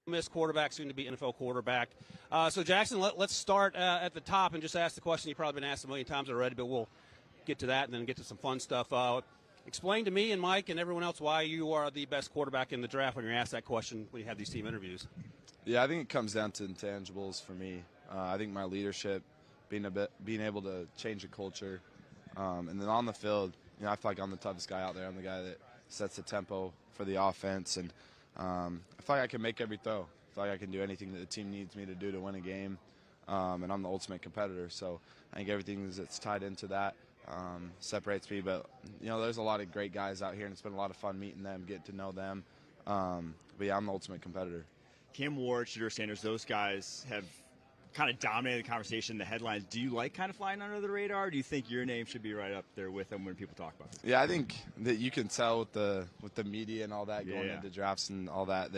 Miss quarterback, soon to be NFL quarterback. So Jackson, let's start at the top and just ask the question you've probably been asked a million times already, but we'll get to that and then get to some fun stuff. Explain to me and Mike and everyone else why you are the best quarterback in the draft when you're asked that question when you have these team interviews. Yeah, I think it comes down to intangibles for me. I think my leadership, being able to change a culture, and then on the field, I feel like I'm the toughest guy out there. I'm the guy that sets the tempo for the offense, and I feel like I can make every throw. I feel like I can do anything that the team needs me to do to win a game, and I'm the ultimate competitor. So I think everything that's tied into that separates me. But there's a lot of great guys out here, and it's been a lot of fun meeting them, getting to know them. But yeah, I'm the ultimate competitor. Cam Ward, Shedeur Sanders, those guys have kind of dominated the conversation, the headlines. Do you like kind of flying under the radar? Or do you think your name should be right up there with them when people talk about it? Yeah, I think that you can tell with the media and all that going into drafts and all that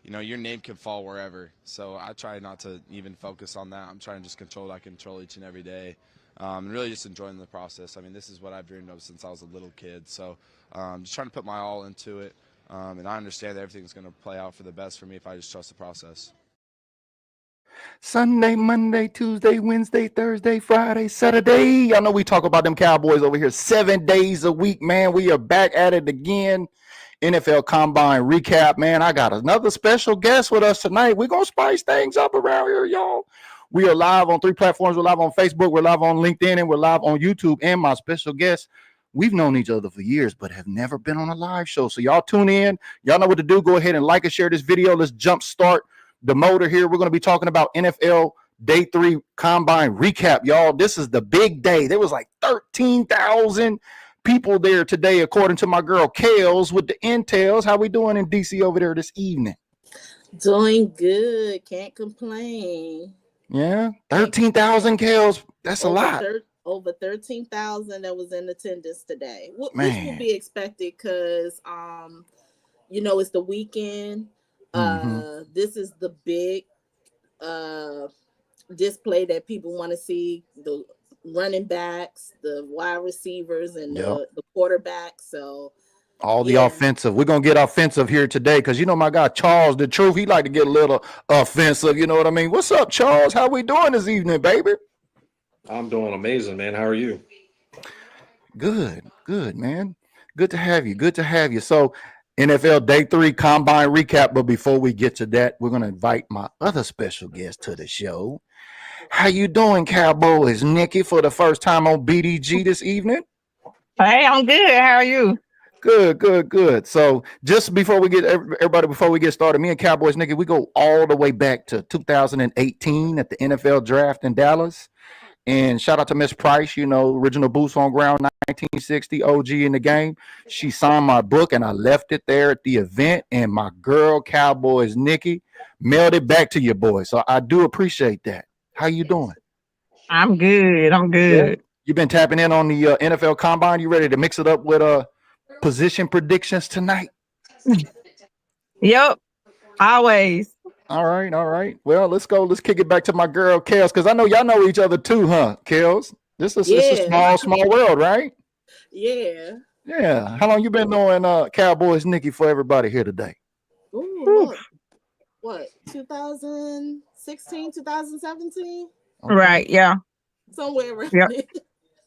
your name can fall wherever. So I try not to even focus on that. I'm trying to just control what I control each and every day, and really just enjoying the process. I mean, this is what I've dreamed of since I was a little kid. So just trying to put my all into it, and I understand that everything's going to play out for the best for me if I just trust the process. Sunday, Monday, Tuesday, Wednesday, Thursday, Friday, Saturday. Y'all know we talk about them Cowboys over here 7 days a week, man. We are back at it again. NFL Combine recap, man. I got another special guest with us tonight. We're going to spice things up around here, y'all. We are live on 3 platforms. We're live on Facebook. We're live on LinkedIn. And we're live on YouTube. And my special guest, we've known each other for years, but have never been on a live show. So y'all tune in. Y'all know what to do. Go ahead and like and share this video. Let's jump start the motor here. We're going to be talking about NFL Day 3 Combine recap, y'all. This is the big day. There was like 13,000 people there today, according to my girl KELZ with the intels. How we doing in DC over there this evening? Doing good. Can't complain. Yeah, 13,000 KELZ. That's a lot. Over 13,000 that was in attendance today, which will be expected because, it's the weekend. This is the big display that people want to see, the running backs, the wide receivers, and the quarterbacks. So all the offensive. We're going to get offensive here today because, my guy Charles, the truth, he like to get a little offensive. You know what I mean? What's up, Charles? How we doing this evening, baby? I'm doing amazing, man. How are you? Good, man. Good to have you. So NFL Day 3 Combine recap. But before we get to that, we're going to invite my other special guest to the show. How you doing, Cowboys? Nikki, for the first time on BDG this evening. Hey, I'm good. How are you? Good. So just before we get started, me and Cowboys Nikki, we go all the way back to 2018 at the NFL draft in Dallas. And shout out to Miss Price, original boots on ground, 1960 OG in the game. She signed my book and I left it there at the event. And my girl, Cowboys Nikki, mailed it back to your boy. So I do appreciate that. How you doing? I'm good. Yeah. You've been tapping in on the NFL Combine. You ready to mix it up with position predictions tonight? Yep. Always. All right. Well, let's go. Let's kick it back to my girl, KELZ, because I know y'all know each other too, huh, KELZ? This is a small world, right? Yeah. Yeah. How long you been knowing Cowboys Nikki for everybody here today? What, 2016, 2017? Okay. Right, yeah. Somewhere around there.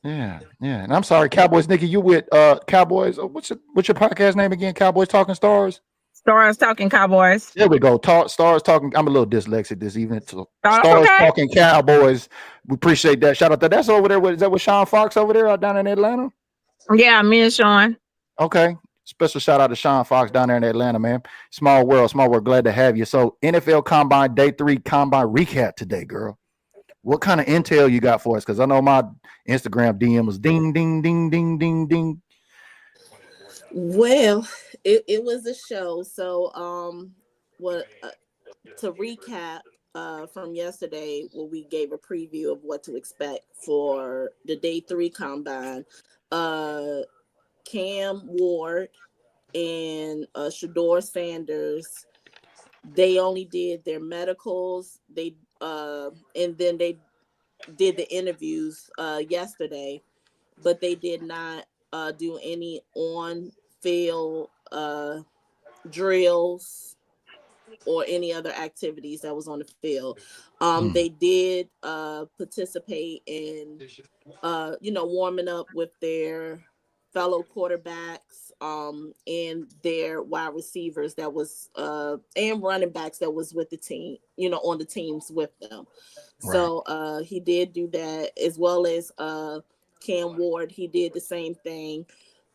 Yeah. And I'm sorry, Cowboys Nikki, you with Cowboys. What's your podcast name again? Cowboys Talking Stars? Stars Talking Cowboys. There we go. Stars Talking. I'm a little dyslexic this evening. So Stars Talking Cowboys. We appreciate that. Shout out to that's over there. Is that with Sean Fox over there down in Atlanta? Yeah, me and Sean. Okay. Special shout out to Sean Fox down there in Atlanta, man. Small world. Glad to have you. So NFL Combine Day 3 Combine recap today, girl. What kind of intel you got for us? Because I know my Instagram DM was ding, ding, ding, ding, ding, ding. Well, it was a show. So to recap from yesterday, where we gave a preview of what to expect for the Day 3 Combine. Cam Ward and Shedeur Sanders, they only did their medicals. And then they did the interviews yesterday, but they did not do any on-field drills or any other activities that was on the field. Mm. They did participate in warming up with their fellow quarterbacks and their wide receivers that was and running backs that was with the team, on the teams with them. Right. So he did do that, as well as Cam Ward. He did the same thing.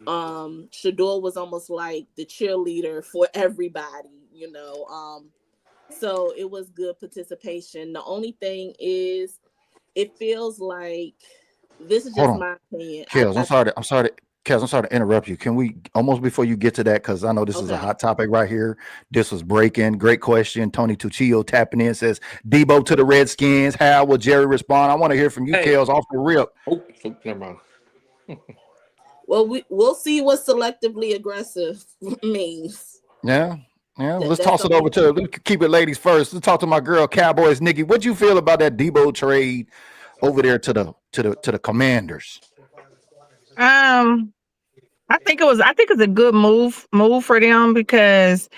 Shador was almost like the cheerleader for everybody, so it was good participation. The only thing is, it feels like, this is Hold just on. my opinion. Kels, Kels, I'm sorry to interrupt you. Can we almost before you get to that, because I know this is a Okay. hot topic right here. This was breaking. Great question. Tony Tuccio tapping in says Debo to the Redskins. How will Jerry respond? I want to hear from you, Hey. Kels, off the rip. Oh, never mind. Well, we'll see what selectively aggressive means. Yeah. Let's That's toss it over to, let's keep it ladies first. Let's talk to my girl Cowboys Nikki. What'd you feel about that Debo trade over there to the Commanders? I think it's a good move for them, because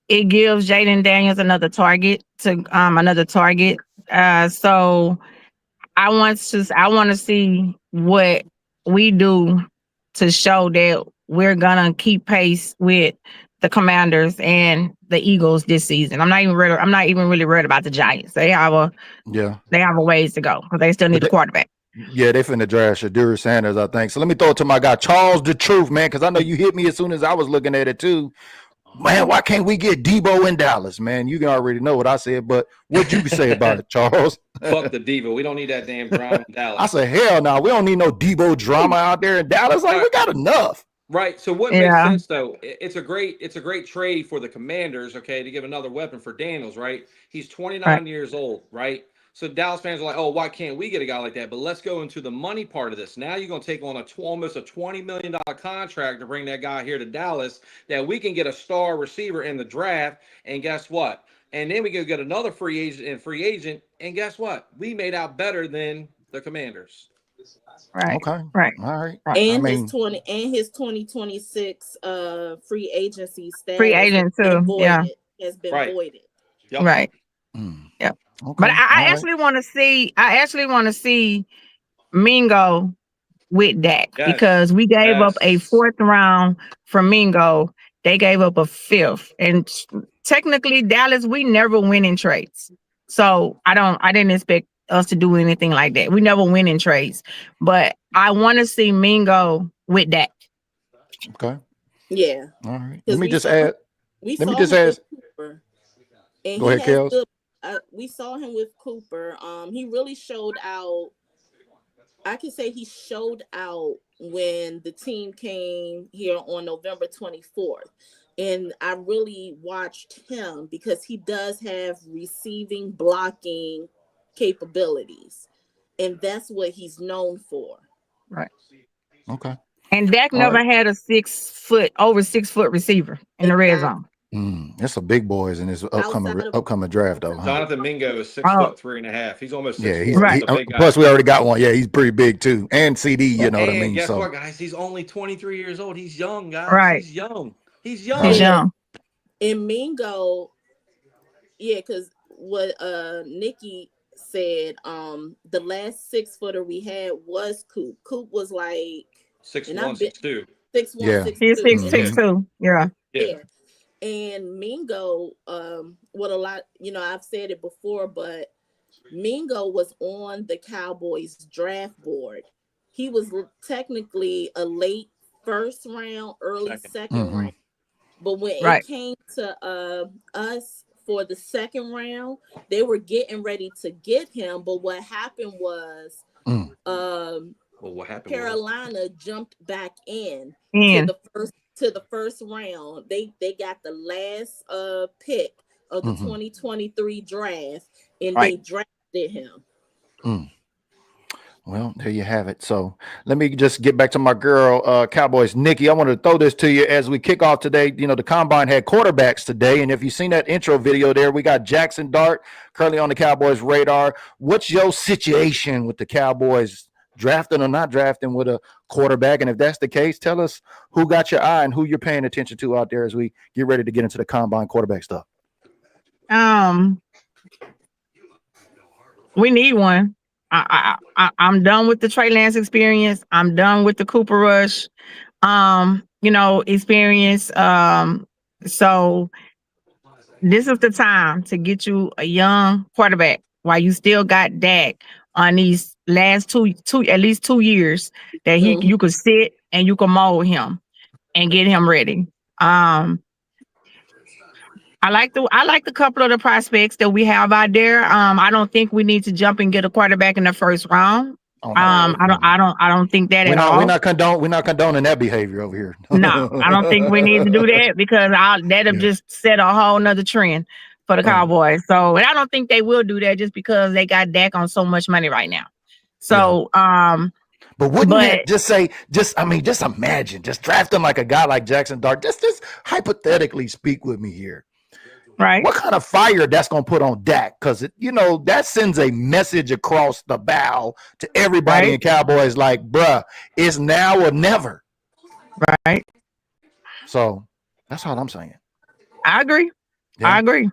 it gives Jaden Daniels another target. So I want to see what we do to show that we're gonna keep pace with the Commanders and the Eagles this season. I'm not even really worried about the Giants. They have a ways to go, because they still need a quarterback. Yeah, they finna draft Shadur Sanders, I think. So let me throw it to my guy, Charles the Truth, man, because I know you hit me as soon as I was looking at it too. Man, why can't we get Debo in Dallas, man? You can already know what I said, but what'd you say about it, Charles? Fuck the Debo. We don't need that damn drama in Dallas. I said, hell no, we don't need no Debo drama out there in Dallas. Like, we got enough. Right. So what makes sense though? It's a great trade for the Commanders, okay, to give another weapon for Daniels, right? He's 29 years old, right? So Dallas fans are like, oh, why can't we get a guy like that? But let's go into the money part of this. Now you're going to take on almost a $20 million contract to bring that guy here to Dallas, that we can get a star receiver in the draft. And guess what? And then we can get another free agent. And guess what? We made out better than the Commanders. Right. Okay. Right. All right. And his 2026 free agency status Free agent too. Has been voided. Yep. Right. Yep. Okay. But I actually want to see Mingo with Dak, because we gave up a 4th round for Mingo. They gave up a 5th, and technically Dallas, we never win in trades. So I didn't expect us to do anything like that. We never win in trades, but I want to see Mingo with Dak. Okay. Yeah. All right. Let me just add. Cooper, and go ahead, Kels. We saw him with Cooper. He really showed out. I can say he showed out when the team came here on November 24th. And I really watched him, because he does have receiving, blocking capabilities. And that's what he's known for. Right. Okay. And Dak never had a over 6 foot receiver in the red zone. That's some big boys in this upcoming draft, though. Huh? Jonathan Mingo is 6'3.5". He's almost 6'4". He's right. Plus, we already got one. Yeah, he's pretty big too, and CD. You know what I mean? Guess what, guys? He's only 23 years old. He's young, guys. Right. He's young. He's young. And Mingo, because what Nikki said, the last 6 footer we had was Coop. Coop was like 6'1", 6'2". 6'1", yeah. 6'2". He's 6'2". Yeah. And Mingo, what a lot, I've said it before, but Mingo was on the Cowboys draft board. He was technically a late 1st round, early second round. But when it came to us for the 2nd round, they were getting ready to get him. But what happened was Carolina jumped back in to the first round. They got the last pick of the 2023 draft, and they drafted him. Well, there you have it. So let me just get back to my girl, Cowboys Nikki. I wanted to throw this to you as we kick off today. The Combine had quarterbacks today, and if you've seen that intro video there, we got Jackson Dart currently on the Cowboys radar. What's your situation with the Cowboys drafting or not drafting with a quarterback? And if that's the case, tell us who got your eye and who you're paying attention to out there as we get ready to get into the Combine quarterback stuff. We need one. I'm done with the Trey Lance experience. I'm done with the Cooper Rush, experience. So this is the time to get you a young quarterback while you still got Dak on these last at least 2 years that you could sit and you can mold him and get him ready. I like the couple of the prospects that we have out there. I don't think we need to jump and get a quarterback in the first round. Oh, no. I don't think that We're at not all. we're not condoning that behavior over here. No, I don't think we need to do that because that'll just set a whole nother trend for the Cowboys. So, and I don't think they will do that just because they got Dak on so much money right now. So, but wouldn't it just imagine just drafting like a guy like Jackson Dart. Just hypothetically speak with me here. Right. What kind of fire that's going to put on Dak? Because, that sends a message across the bow to everybody in Cowboys like, bruh, it's now or never. Right. So that's all I'm saying. I agree. Yeah. I agree.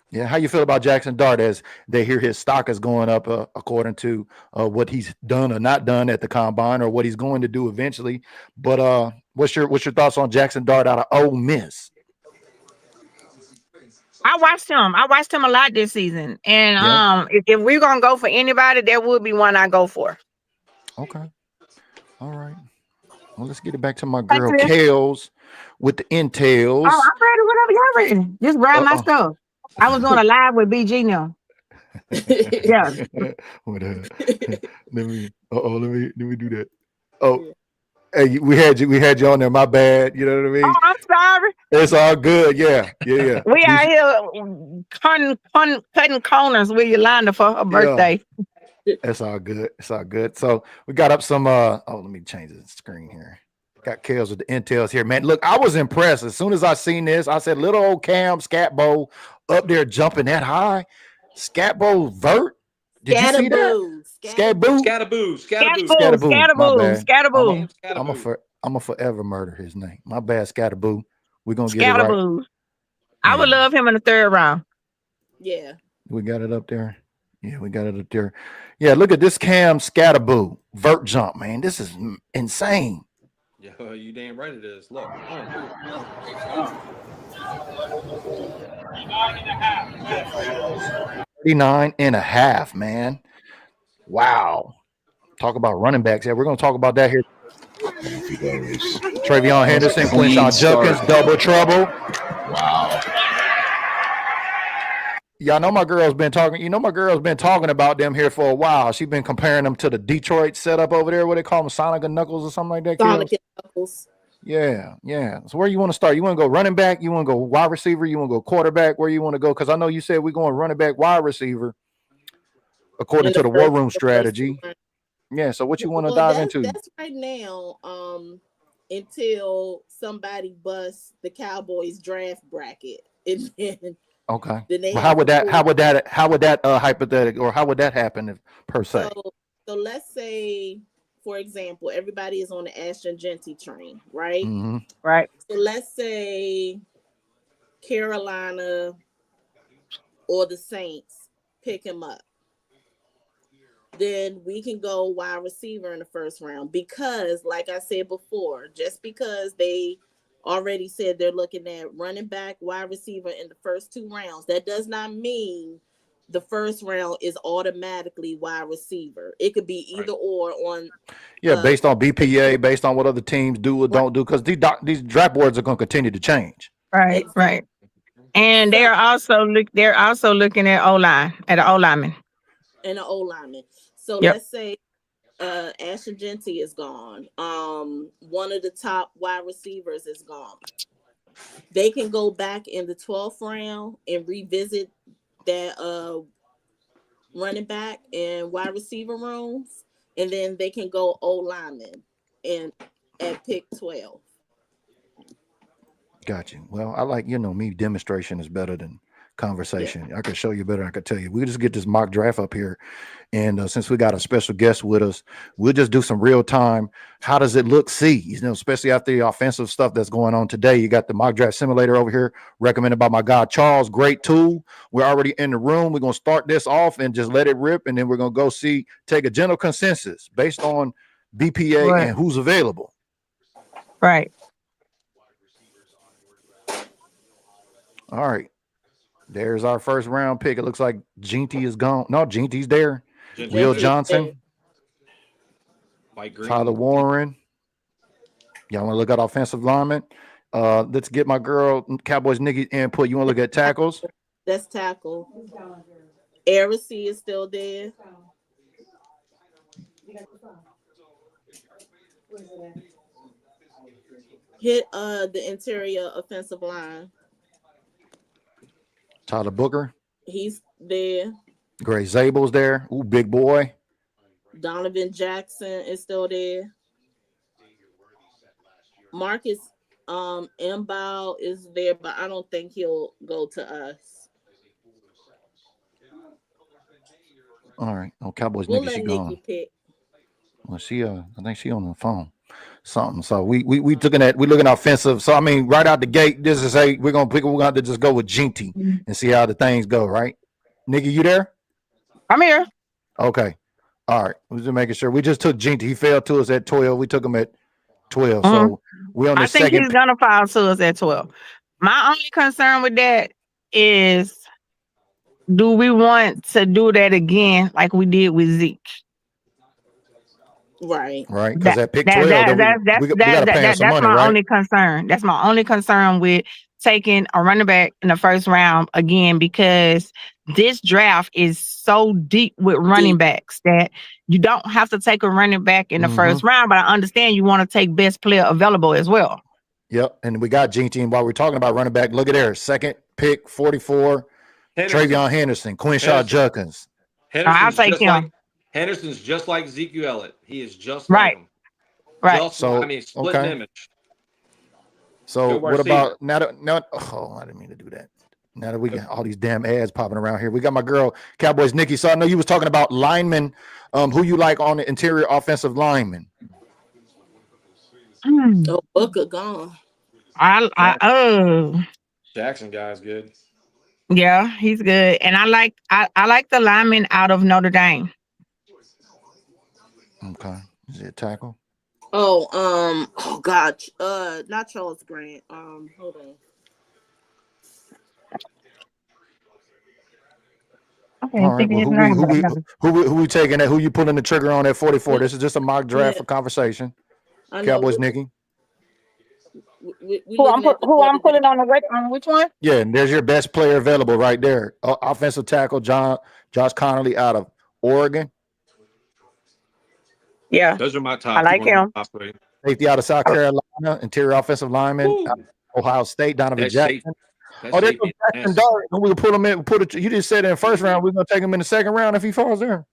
Yeah. How you feel about Jackson Dart as they hear his stock is going up according to what he's done or not done at the combine or what he's going to do eventually? But what's your thoughts on Jackson Dart out of Ole Miss? I watched him a lot this season. And if we're gonna go for anybody, there would be one I go for. Okay. All right. Well, let's get it back to my girl KELZ with the entails. Oh, I'm ready whenever y'all ready. Just grab my stuff. I was doing a live with BG now. Yeah. Let me do that. Oh. Hey, we had you on there. My bad. You know what I mean? Oh, I'm sorry. It's all good. Yeah. We out here cutting corners with Yolanda for her birthday. It's all good. It's all good. So we got up some. Let me change the screen here. Got KELZ with the intels here, man. Look, I was impressed. As soon as I seen this, I said, little old Cam Scatbo up there jumping that high. Scatbo vert. Did you see that? Scatterboo. I'm a forever murder his name. My bad, Scatterboo. We're gonna get it right. I would love him in the third round. Yeah. We got it up there. Yeah, we got it up there. Yeah, look at this Cam Scatterboo vert jump, man. This is insane. Yeah, you damn right it is. Look. 39.5, man. Wow. Talk about running backs. Yeah, we're going to talk about that here. Travion Henderson, Quinshon Judkins, double trouble. Wow. Y'all know my girl's been talking. My girl's been talking about them here for a while. She's been comparing them to the Detroit setup over there. What they call them, Sonic and Knuckles or something like that. Sonic and Knuckles. Yeah. So where you want to start? You want to go running back? You want to go wide receiver? You want to go quarterback? Where you want to go? Because I know you said we're going running back, wide receiver, according to the War Room strategy. Yeah. So what you want to dive into? That's right now. Until somebody busts the Cowboys draft bracket, and then. Okay. Well, how would that hypothetical, or how would that happen per se? So let's say, for example, everybody is on the Ashton Genty train, right? Mm-hmm. Right. So let's say Carolina or the Saints pick him up. Then we can go wide receiver in the first round because, like I said before, just because they already said they're looking at running back, wide receiver in the first 2 rounds, that does not mean the first round is automatically wide receiver. It could be either or on. Based on BPA, based on what other teams do or don't do, because these draft boards are going to continue to change. Right. And they're also looking at O-line, at an O-lineman. And an O-lineman. So let's say Ashton Genty is gone. One of the top wide receivers is gone. They can go back in the 12th round and revisit that running back and wide receiver rooms, and then they can go O-lineman and at pick 12. Got you. Well, I like, me, demonstration is better than conversation. I could show you better. I could tell you. We just get this mock draft up here, and since we got a special guest with us, we'll just do some real time. How does it look? See, especially after the offensive stuff that's going on today. You got the mock draft simulator over here, recommended by my guy Charles. Great tool. We're already in the room. We're gonna start this off and just let it rip, and then we're gonna go take a general consensus based on BPA and who's available. Right. All right. There's our first round pick. It looks like Ginty is gone. No, Ginty's there. Will Johnson. Tyler Warren. Y'all want to look at offensive linemen? Let's get my girl Cowboys Nikki input. You want to look at tackles? That's tackle. Heresy is still there. Hit the interior offensive line. Tyler Booker. He's there. Gray Zabel's there. Ooh, big boy. Donovan Jackson is still there. Marcus Mbow is there, but I don't think he'll go to us. All right. Oh, Cowboys We'll Nikki, let she Nikki gone. pick. Well, I think she on the phone. Something. So we looking at offensive. So I mean, right out the gate, this is we're gonna have to just go with Ginty and see how the things go, right? Nikki, you there? I'm here. Okay. All right. We're just making sure. We just took Ginty. He fell to us at 12. We took him at 12. So we on the second. I think he's gonna fall to us at 12. My only concern with that is, do we want to do that again like we did with Zeke? Right. Because at pick 12, we got to pay him some money, my right? only concern. That's my only concern with taking a running back in the first round again, because this draft is so deep with running backs that you don't have to take a running back in the first round, but I understand you want to take best player available as well. Yep, and we got Ginty. And while we're talking about running back, look at there, second pick, 44, Travion Henderson, Quinshaw Judkins. I'll take him. Henderson's just like Ezekiel Elliott. He is just right. like him. Right. Split image. So what about now? I didn't mean to do that. Now that we got all these damn ads popping around here, we got my girl Cowboys Nikki. So I know you was talking about linemen. Who you like on the interior offensive linemen? Oh, Booker gone. Jackson guy's good. Yeah, he's good, and I like the lineman out of Notre Dame. Okay, is it tackle? Oh God, not Charles Grant. Hold on. Okay, all right. Well, who we taking at? Who you pulling the trigger on at 44? This is just a mock draft for conversation. Cowboys Nikki. Who I'm putting on which one? Yeah, and there's your best player available right there. Offensive tackle Josh Connolly out of Oregon. Yeah, those are my top. I like him. Safety out of South Carolina, interior offensive lineman, Ohio State, Donovan Jackson. There's Jackson Dart. We can pull him in. You just said in the first round. We're gonna take him in the second round if he falls there.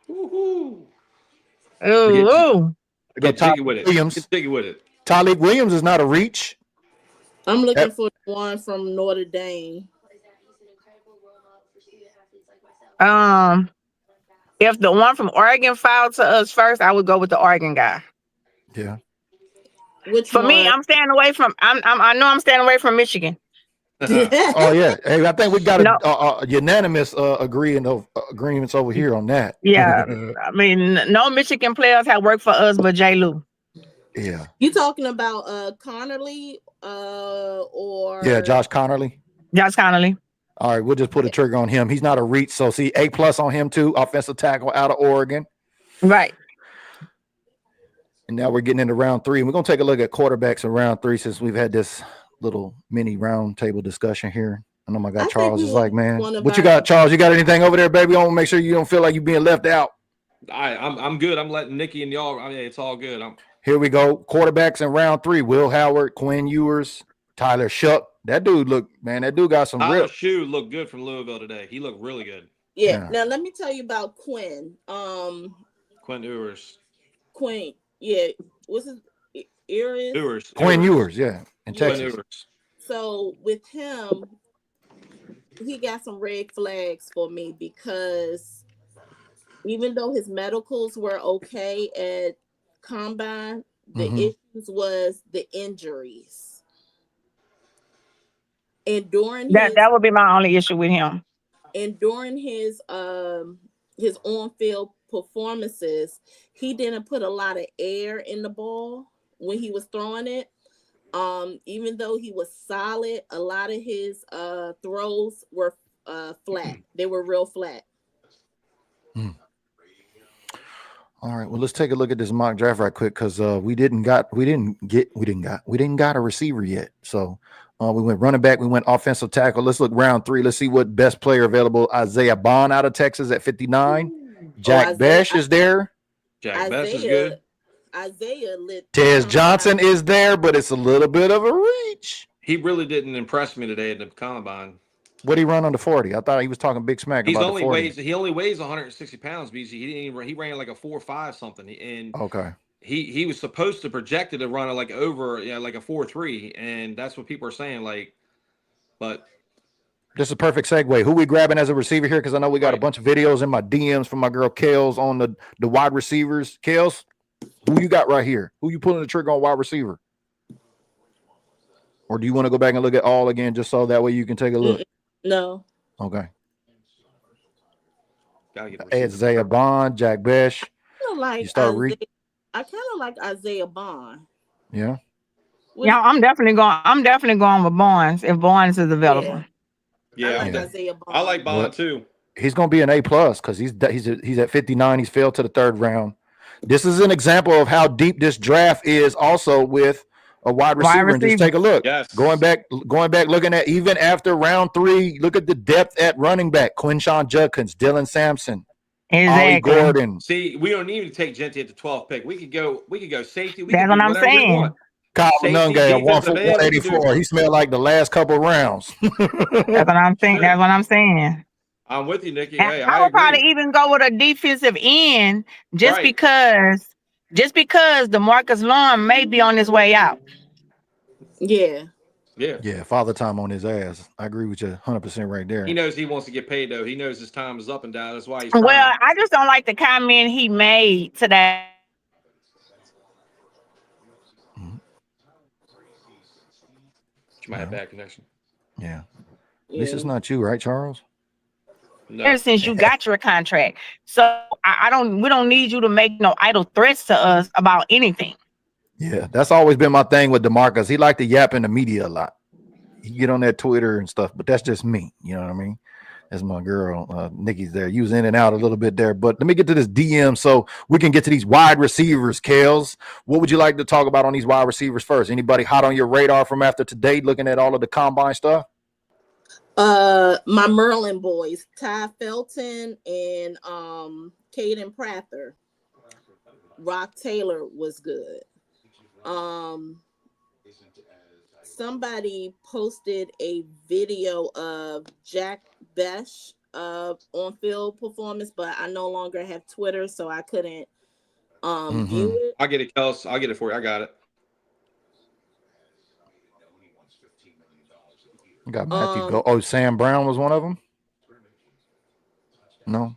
Ooh. Get jiggy with it. Tyleik Williams is not a reach. I'm looking for one from Notre Dame. If the one from Oregon filed to us first, I would go with the Oregon guy. Yeah. For me, I'm staying away from. I know I'm staying away from Michigan. Oh yeah, hey, I think we got a unanimous agreements over here on that. Yeah, I mean, no Michigan players have worked for us, but J. Lou. Yeah. You talking about Connerly or Josh Connolly? Josh Connolly. All right, we'll just put a trigger on him. He's not a reach, so see A+ on him too. Offensive tackle out of Oregon. Right. And now we're getting into round 3. And we're gonna take a look at quarterbacks in round 3 since we've had this little mini round table discussion here. I know my guy Charles is like, man, what you got, Charles? You got anything over there, baby? I want to make sure you don't feel like you're being left out. I'm good. I'm letting Nikki and y'all. I mean, it's all good. Here we go. Quarterbacks in round 3: Will Howard, Quinn Ewers, Tyler Shuck. That dude got some Tyler rip. Shoe looked good from Louisville today. He looked really good. Yeah. Now let me tell you about Quinn. Quinn Ewers. Quinn. Yeah. What's his Ewers? Quinn Ewers. Yeah. In Texas. Ewers. So with him, he got some red flags for me because even though his medicals were okay at combine, the issues was the injuries. And during That would be my only issue with him. And during his on-field performances, he didn't put a lot of air in the ball when he was throwing it. Even though he was solid, a lot of his throws were flat. They were real flat. All right, well, let's take a look at this mock draft right quick because we didn't got a receiver yet. So we went running back, we went offensive tackle. Let's look round 3. Let's see what best player available. Isaiah Bond out of Texas at 59. Jack Besh is there. Jack Besh is good. Isaiah lit. Tez Johnson is there, but it's a little bit of a reach. He really didn't impress me today at the combine. What he run on the 40? I thought he was talking big smack about the 40. He only weighs 160 pounds, BC. He ran like a 4.5 something. And okay. He was supposed to projected to run like over like a 4.3, and that's what people are saying. Like, but this is a perfect segue. Who we grabbing as a receiver here? Because I know we got a bunch of videos in my DMs from my girl KELZ on the wide receivers. KELZ, who you got right here? Who you pulling the trigger on wide receiver? Or do you want to go back and look at all again just so that way you can take a look? No. Okay. Isaiah Bond, Jack Besh. I kind of like Isaiah Bond. Yeah. Yeah, I'm definitely going with Barnes if Barnes is available. Yeah. I like Isaiah Bond. I like Bond too. He's going to be an A+ because he's at 59. He's failed to the 3rd round. This is an example of how deep this draft is also with a wide receiver. And just take a look. Yes. Going back, looking at even after round 3, look at the depth at running back. Quinshawn Judkins, Dylan Sampson, Ollie Gordon. See, we don't need to take Genty at the 12th pick. We could go safety. That's what I'm saying. Kyle Nunga, 184. He smelled like the last couple rounds. That's what I'm saying. That's what I'm saying. I'm with you, Nikki. Hey, I would probably even go with a defensive end just because DeMarcus Lawrence may be on his way out. Yeah. Yeah, father time on his ass. I agree with you 100% right there. He knows he wants to get paid, though. He knows his time is up and down. That's why he's Well, I just don't like the comment he made today. You might have bad connection. Yeah. At least it's not you, right, Charles? No. Ever since you got your contract. So we don't need you to make no idle threats to us about anything. Yeah, that's always been my thing with DeMarcus. He liked to yap in the media a lot. He get on that Twitter and stuff, but that's just me. You know what I mean? That's my girl, Nikki's there. You was in and out a little bit there, but let me get to this DM so we can get to these wide receivers. KELZ, what would you like to talk about on these wide receivers first? Anybody hot on your radar from after today, looking at all of the combine stuff? My Merlin boys, Ty Felton and Caden Prather. Rock Taylor was good. Somebody posted a video of Jack Besh on-field performance, but I no longer have Twitter, so I couldn't view it. I'll get it, KELZ. I'll get it for you. I got it. Got Matthew go. Oh, Sam Brown was one of them. No,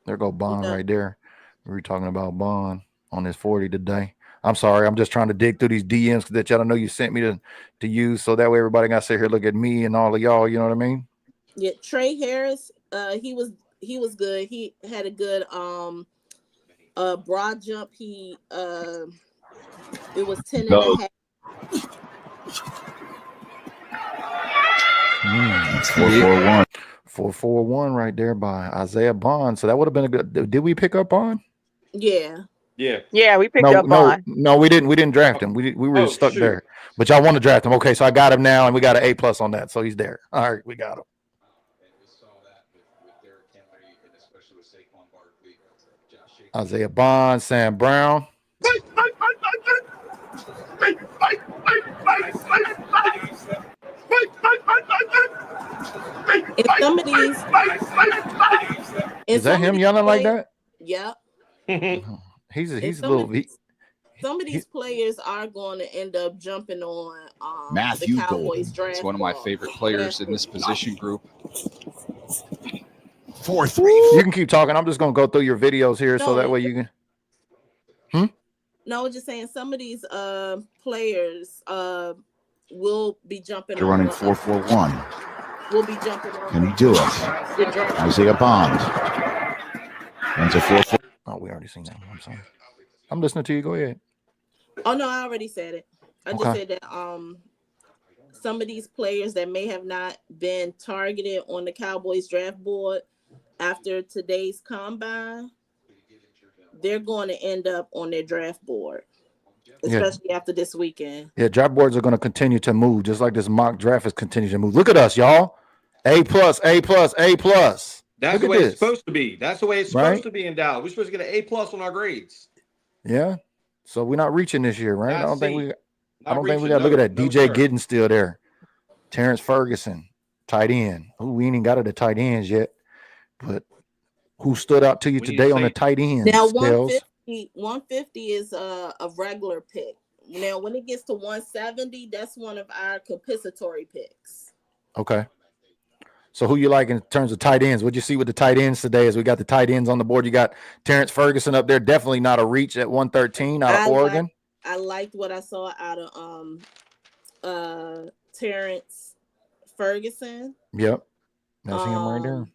there go Bond right there. We were talking about Bond on his 40 today. I'm sorry, I'm just trying to dig through these DMs that y'all know you sent me to use, so that way everybody got to sit here look at me and all of y'all. You know what I mean? Yeah, Trey Harris. He was good. He had a good broad jump. It was 10 and a half. 441. 441 right there by Isaiah Bond. So that would have been a good. Did we pick up Bond? Yeah. Yeah, we picked up Bond. No, we didn't. We didn't draft him. We were stuck there. But y'all want to draft him. Okay, so I got him now, and we got an A+ on that. So he's there. All right, we got him. Isaiah Bond, Sam Brown. And some of these. Is that him yelling like that? Yeah. He's a little. some of these players are going to end up jumping on Matthew the Cowboys Golden draft. is one of my favorite players in this position group. 4-3. You can keep talking. I'm just going to go through your videos here so that way you can. No, just saying some of these players will be jumping. They're running 4-4-1. Will be jumping on. Can he do it? Isaiah Bond. Runs a 4-4. Oh, we already seen that. I'm sorry. I'm listening to you. Go ahead. Oh no, I already said it. I just said that some of these players that may have not been targeted on the Cowboys draft board after today's combine, they're going to end up on their draft board, especially after this weekend. Yeah, draft boards are going to continue to move, just like this mock draft is continuing to move. Look at us, y'all. A+, A+, A+. That's the way it's supposed to be. That's the way it's supposed to be in Dallas. We're supposed to get an A+ on our grades. Yeah. So we're not reaching this year, right? I don't think we got to look at that. DJ sir. Giddens still there. Terrence Ferguson, tight end. Ooh, we ain't even got to the tight ends yet. But who stood out to you today on the tight ends? Now 150 is a regular pick. Now when it gets to 170, that's one of our compensatory picks. Okay. So who you like in terms of tight ends? What'd you see with the tight ends today as we got the tight ends on the board? You got Terrence Ferguson up there. Definitely not a reach at 113 out of Oregon. I liked what I saw out of Terrence Ferguson. Yep. That's him right there.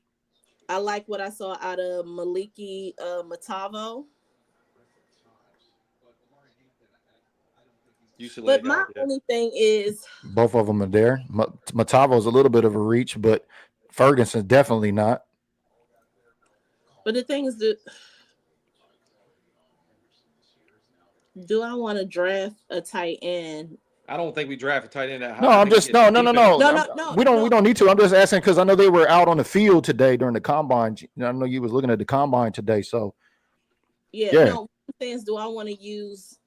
I like what I saw out of Maliki Matavo. But my only thing is both of them are there. Matavo's a little bit of a reach, but Ferguson's definitely not. But the thing is, do I want to draft a tight end? I don't think we draft a tight end that high. No, I'm just no. We don't need to. I'm just asking because I know they were out on the field today during the combine. I know you was looking at the combine today, so yeah. No, the thing is, do I want to use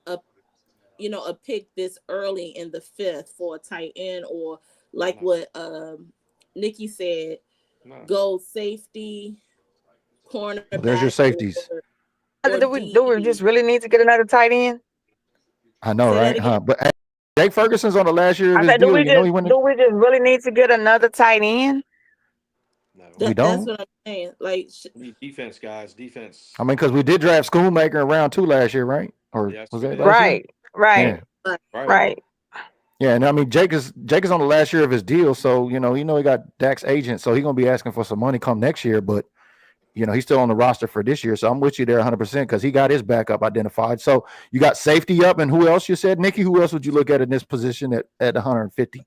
a pick this early in the 5th for a tight end, or like what Nikki said, go safety, corner. Well, there's your safeties. Do we just really need to get another tight end? I know, right? But Jake Ferguson's on the last year of his deal. Do we just really need to get another tight end? No, we don't. That's what I'm saying. Like, we need defense, guys. Defense. I mean, because we did draft Schoonmaker in round 2 last year, right? Or was that right? Yeah. Right. Yeah, and I mean, Jake is on the last year of his deal, so he got Dak's agent, so he's gonna be asking for some money come next year, but he's still on the roster for this year, so I'm with you there 100% because he got his backup identified. So you got safety up, and who else you said, Nikki? Who else would you look at in this position at 150?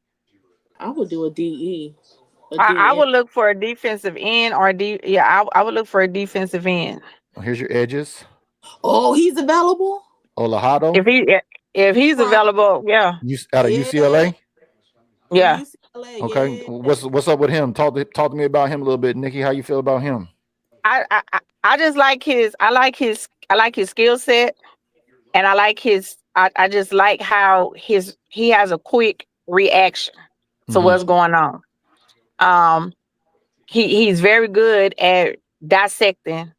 I would do a DE. I would look for a defensive end or I would look for a defensive end. Well, here's your edges. Oh, he's available. Olajado. If he's available, yeah. Out of UCLA. Yeah. UCLA, okay. Yeah. What's up with him? Talk to me about him a little bit, Nikki. How you feel about him? I just like his. I like his skill set, and I like his. I just like how he has a quick reaction to what's going on. He's very good at dissecting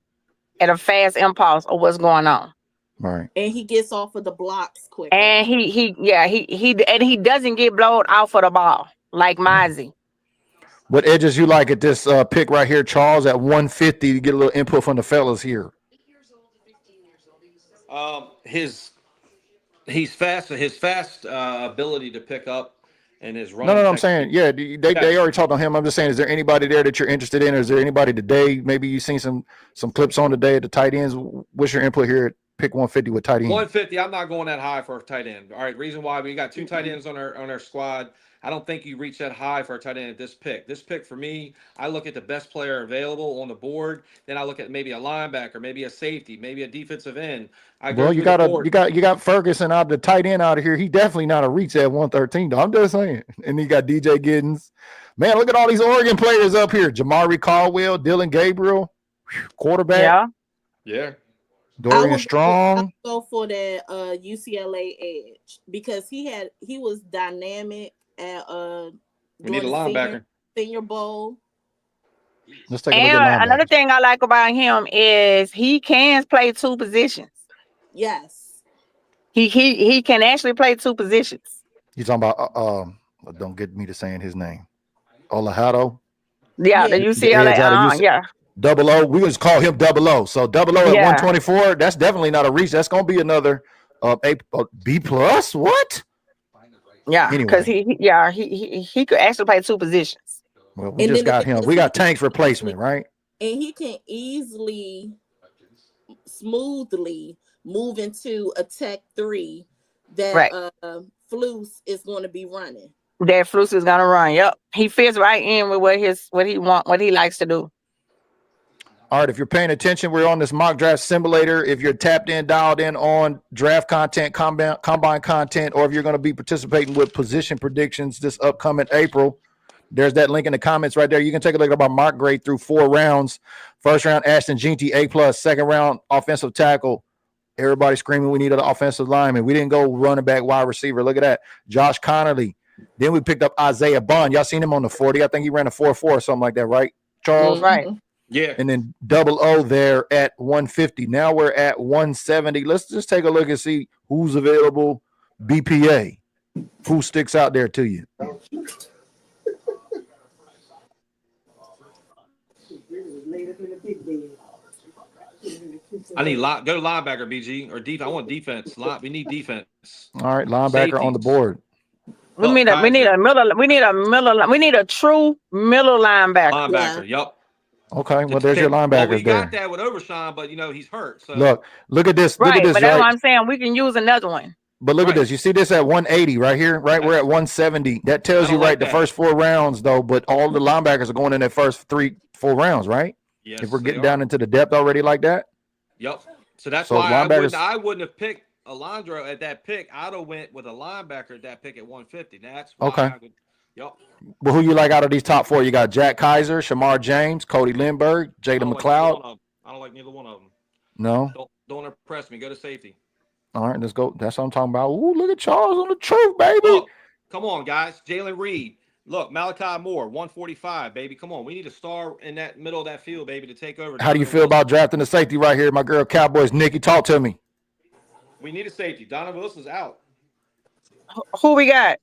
at a fast impulse of what's going on. Right. And he gets off of the blocks quick. And he doesn't get blown off of the ball like Mizey. What edges you like at this pick right here, Charles, at 150 to get a little input from the fellas here? He's fast. His fast ability to pick up and his run. No, I'm saying, yeah, they already talked on him. I'm just saying, is there anybody there that you're interested in? Or is there anybody today? Maybe you've seen some clips on today at the tight ends. What's your input here at pick 150 with tight ends? 150. I'm not going that high for a tight end. All right. Reason why we got 2 tight ends on our squad. I don't think you reach that high for a tight end at this pick. This pick for me, I look at the best player available on the board. Then I look at maybe a linebacker, maybe a safety, maybe a defensive end. You got Ferguson out, the tight end out of here. He definitely not a reach at 113. Though. I'm just saying. And you got DJ Giddens. Man, look at all these Oregon players up here. Jamari Caldwell, Dylan Gabriel, quarterback. Yeah. Dorian Strong. I would go for that UCLA edge because he was dynamic at we need a linebacker. Senior Bowl. Let's take a look And at another linebackers. thing I like about him is he can play two positions. Yes. He can actually play two positions. You talking about don't get me to saying his name. Olahado, Yeah, Yeah. the the edge out of UCLA. Yeah, Double O. We just call him Double O. So Double O at yeah, 124. That's definitely not a reach. That's gonna be another B plus. What? yeah. Because Anyway, he could actually play two positions. well, we And just then the got thing him. is, We got Tank's replacement, right? and he can easily, smoothly move into a tech 3 that Right. Flus is going to be running. That Flus is gonna run. Yep, he fits right in with what he likes to do. All right, if you're paying attention, we're on this mock draft simulator. If you're tapped in, dialed in on draft content, combine content, or if you're going to be participating with position predictions this upcoming April, there's that link in the comments right there. You can take a look at our mock grade through 4 rounds. First round, Ashton Jeanty, A+. Second round, offensive tackle. Everybody screaming we need an offensive lineman. We didn't go running back, wide receiver. Look at that. Josh Connerly. Then we picked up Isaiah Bond. Y'all seen him on the 40. I think he ran a 4.4 or something like that, right, Charles? Right. Yeah. And then Double O there at 150. Now we're at 170. Let's just take a look and see who's available. BPA. Who sticks out there to you? I need go to linebacker, BG, or defense. I want defense. We need defense. All right, linebacker on the board. We need a true middle linebacker. Linebacker, yep. Okay, well, there's your linebackers we there. got that with Overshawn, but he's hurt. So Look at this. Right, Look at this, but that's right? what I'm saying. We can use another one. But look at this. You see this at 180 right here, right? We're at 170. That tells you right the first 4 rounds, though. But all the linebackers are going in that first 3-4 rounds, right? Yes, if we're getting down into the depth already like that. Yep. So that's So why linebackers- I wouldn't have picked Alondro at that pick. I'd have went with a linebacker at that pick at 150. That's why Okay. I would. Yep. Well, who you like out of these top 4? You got Jack Kaiser, Shamar James, Cody Lindbergh, Jalen McLeod. I don't like neither one of them. No. Don't impress me. Go to safety. All right, let's go. That's what I'm talking about. Ooh, look at Charles on the truth, baby. Look, come on, guys. Jalen Reed. Look, Malachi Moore, 145, baby. Come on. We need a star in that middle of that field, baby, to take over. How do you feel about drafting the safety right here? My girl Cowboys, Nikki, talk to me. We need a safety. Donovan Wilson's out. Who we got?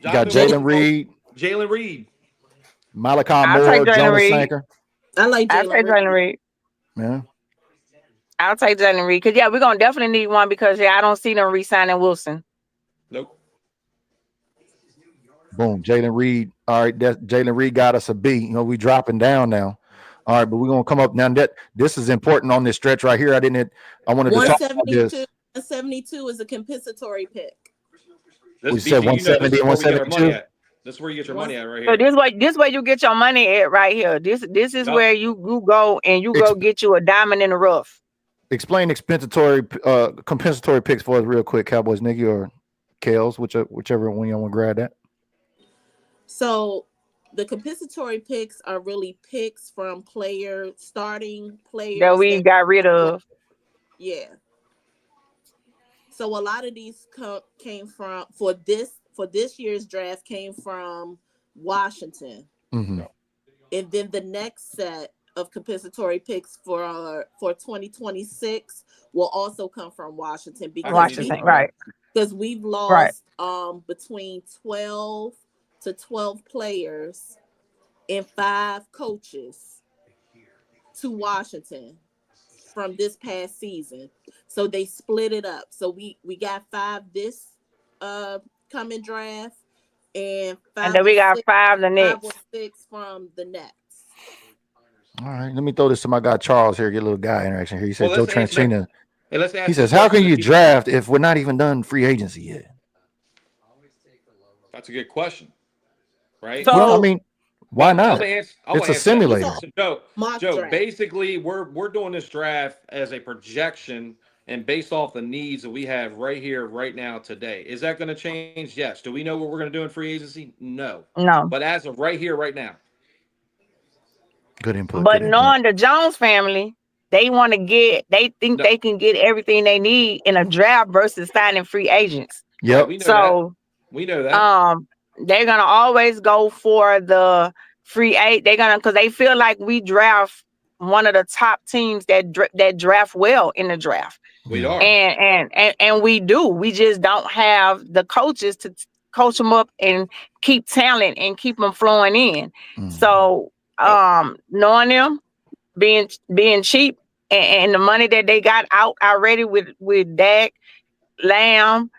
You got Jalen Reed. Jalen Reed. Malachi I'll Moore, take Jalen Jonas Reed. Sanker. I like I'll take Jalen Reed. Yeah. I'll take Jalen Reed. Because, we're going to definitely need one because, I don't see them re-signing Wilson. Nope. Boom. Jalen Reed. All right. Jalen Reed got us a B. We dropping down now. All right, but we're gonna come up now. This is important on this stretch right here. I wanted to talk about this. 172 is a compensatory pick. We said 170 and 172. That's where you get your money at right So here. this way you get your money at right here. This is where you go and you go get you a diamond in the rough. Explain compensatory picks for us real quick, Cowboys, Nikki or KELZ, whichever one you want to grab that. So the compensatory picks are really picks from starting players that we got rid of. Yeah. So a lot of these came from for this year's draft came from Washington. Mm-hmm. And then the next set of compensatory picks for 2026 will also come from Washington because we've lost between 12 to 12 players and 5 coaches to Washington from this past season. So they split it up. So we got 5 this coming draft and 5 and then we got 5 the next. 5 or 6 from the next. All right, let me throw this to my guy Charles here. Get a little guy interaction here. He said Joe Tranchina. He says, "How can you draft if we're not even done free agency yet?" That's a good question, right? So, well, I mean, why not? It's a simulator. So, Joe, basically, we're doing this draft as a projection and based off the needs that we have right here, right now, today. Is that going to change? Yes. Do we know what we're going to do in free agency? No. But as of right here, right now. Good input. But knowing the Jones family, they think they can get everything they need in a draft versus signing free agents. Yep. We know that. They're gonna always go for the they're gonna, because they feel like we draft one of the top teams that draft well in the draft. We are. And we do. We just don't have the coaches to coach them up and keep talent and keep them flowing in. So knowing them, being cheap, and the money that they got out already with Dak, Lamb,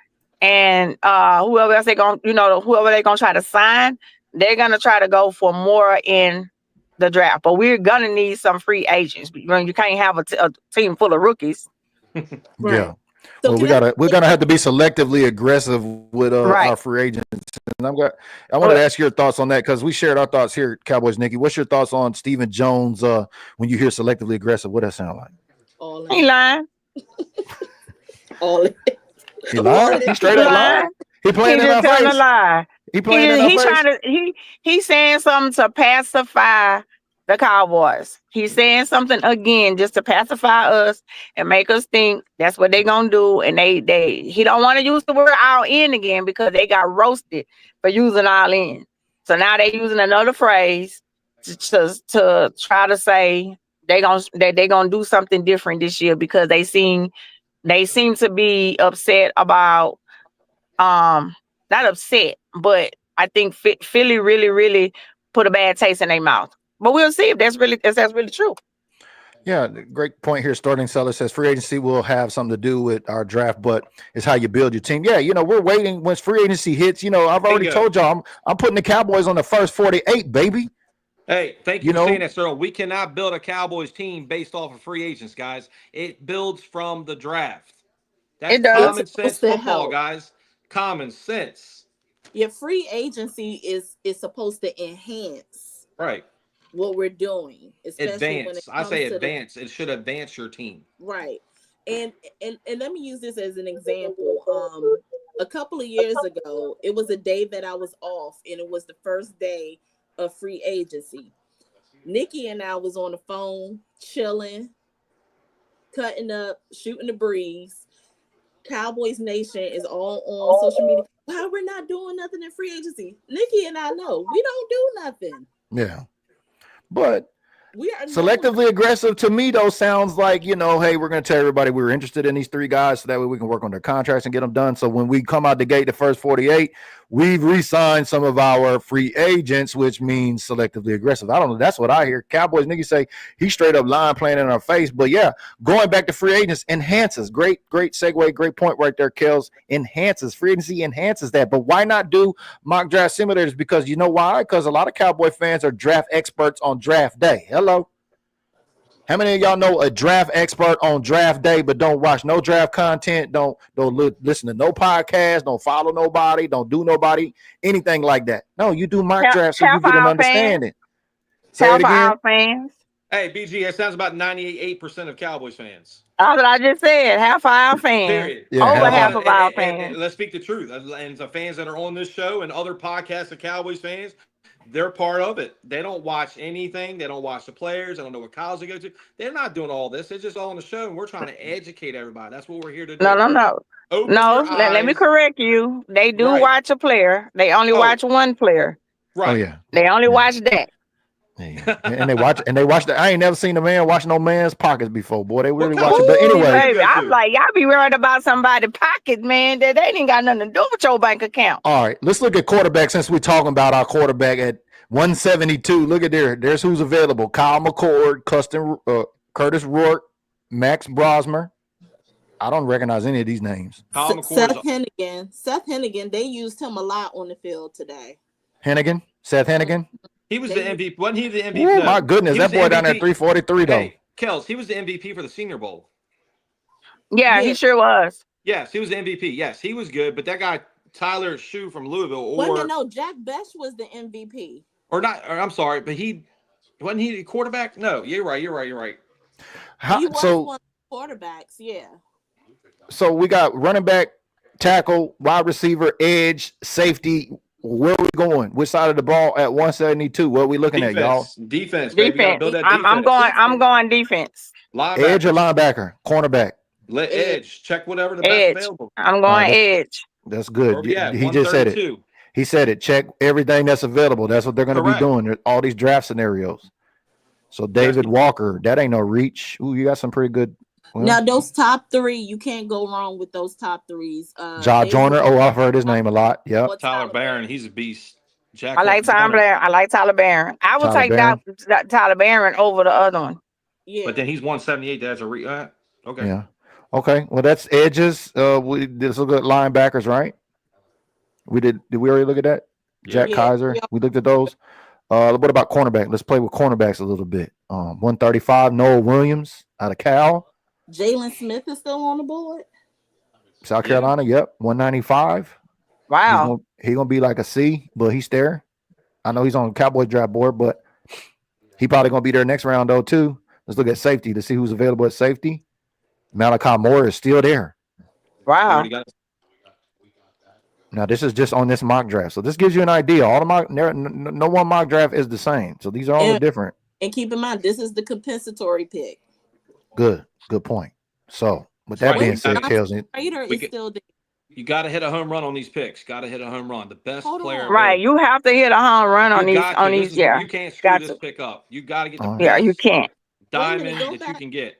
and whoever else whoever they're gonna try to sign, they're gonna try to go for more in the draft. But we're gonna need some free agents. You can't have a team full of rookies. Yeah. So well, we're gonna have to be selectively aggressive with our free agents. And I wanted to ask your thoughts on that, because we shared our thoughts here, Cowboys. Nikki, what's your thoughts on Stephen Jones? When you hear selectively aggressive, what that sound like? He lying. All in. He lying. He straight up lying. He playing in our face. Lie. He playing in our face. Trying to. He's saying something to pacify the Cowboys. He's saying something again just to pacify us and make us think that's what they're gonna do. And he don't want to use the word all in again because they got roasted for using all in. So now they're using another phrase to try to say they're gonna do something different this year, because they seem to be upset about not upset, but I think Philly really put a bad taste in their mouth. But we'll see if that's really true. Yeah, great point here. Starting Seller says free agency will have something to do with our draft, but it's how you build your team. Yeah, we're waiting once free agency hits. I've already told y'all I'm putting the Cowboys on the first 48, baby. Hey, thank you for saying that, sir. We cannot build a Cowboys team based off of free agents, guys. It builds from the draft. That's common sense football, guys. Common sense. Yeah, free agency is supposed to enhance what we're doing. Advance. I say advance. It should advance your team. Right. And let me use this as an example. A couple of years ago, it was a day that I was off, and it was the first day of free agency. Nikki and I was on the phone, chilling, cutting up, shooting the breeze. Cowboys Nation is all on social media. Why we're not doing nothing in free agency? Nikki and I know we don't do nothing. Yeah, but we are selectively aggressive to me though sounds like, hey, we're going to tell everybody we're interested in these three guys so that way we can work on their contracts and get them done. So when we come out the gate, the first 48, we've re-signed some of our free agents, which means selectively aggressive. I don't know. That's what I hear. Cowboys niggas say he's straight up lying, playing in our face. But yeah, going back to free agents enhances. Great segue. Great point right there, KELZ. Enhances. Free agency enhances that. But why not do mock draft simulators? Because you know why? Because a lot of Cowboy fans are draft experts on draft day. Hello. How many of y'all know a draft expert on draft day, but don't watch no draft content, don't listen to no podcast, don't follow nobody, don't do nobody, anything like that? No, you do mock drafts so you get an understanding. Say it again. Fans. Hey, BG, that sounds about 98% of Cowboys fans. That's what I just said. Half of our fans. Period. Yeah, over half of our fans. And let's speak the truth. And the fans that are on this show and other podcasts of Cowboys fans, they're part of it. They don't watch anything. They don't watch the players. They don't know what college they go to. They're not doing all this. They're just all on the show, and we're trying to educate everybody. That's what we're here to do. No. Let me correct you. They do watch a player. They only watch one player. Right. Oh, yeah. They only watch that. Yeah. and they watch that. I ain't never seen a man watch no man's pockets before, boy. They really watch it. But anyway, baby, I'm like, y'all be worried about somebody's pocket, man. That they ain't got nothing to do with your bank account. All right, let's look at quarterback since we're talking about our quarterback at 172. Look at there. There's who's available: Kyle McCord, Curtis Rourke, Max Brosmer. I don't recognize any of these names. Seth Hennigan. They used him a lot on the field today. Seth Hennigan. He was the MVP. Wasn't he the MVP? Oh, my goodness. That boy down there 343, though. Hey, KELZ, he was the MVP for the Senior Bowl. Yeah, he sure was. Yes, he was the MVP. Yes, he was good. But that guy, Tyler Shue from Louisville. No, Jack Bech was the MVP. I'm sorry, but wasn't he the quarterback? No, you're right. He was one of the quarterbacks, yeah. So we got running back, tackle, wide receiver, edge, safety. Where are we going? Which side of the ball at 172? What are we looking at, y'all? Defense. Baby. Build that defense. I'm going defense. Linebacker. Edge or linebacker? Cornerback. Edge. Check whatever the best available. I'm going edge. That's good. He just said it. He said it. Check everything that's available. That's what they're going to be Correct. doing. All these draft scenarios. So David Walker, that ain't no reach. Ooh, you got some pretty good. Well, Now those top three, you can't go wrong with those top threes. Ja Joyner. Oh, I've heard his name a lot. Yep. Or Tyler Barron, he's a beast. Jack I like Tyler Barron. I like Tyler Barron. I would Tyler take Barron. Tyler Barron over the other one. Yeah. But then he's 178. That's a okay. Yeah. Okay. Well, that's edges. We did some good linebackers, right? We did. Did we already look at that? Jack Kaiser. We looked at those. What about cornerback? Let's play with cornerbacks a little bit. 135, Noah Williams out of Cal. Jalen Smith is still on the board. South Carolina, yep. 195. Wow. He's gonna be like a C, but he's there. I know he's on the Cowboys draft board, but he probably gonna be there next round though, too. Let's look at safety to see who's available at safety. Malachi Moore is still there. Wow. Now, this is just on this mock draft. So this gives you an idea. All the mock, no one mock draft is the same. So these are all different. And keep in mind, this is the compensatory pick. Good point. So with that being said, KELZ, is still there. You got to hit a home run on these picks. Got to hit a home run. The best player. Right. You have to hit a home run on these. Yeah. You can't screw this pick up. You got to get the yeah, you can't. Diamond that you can get.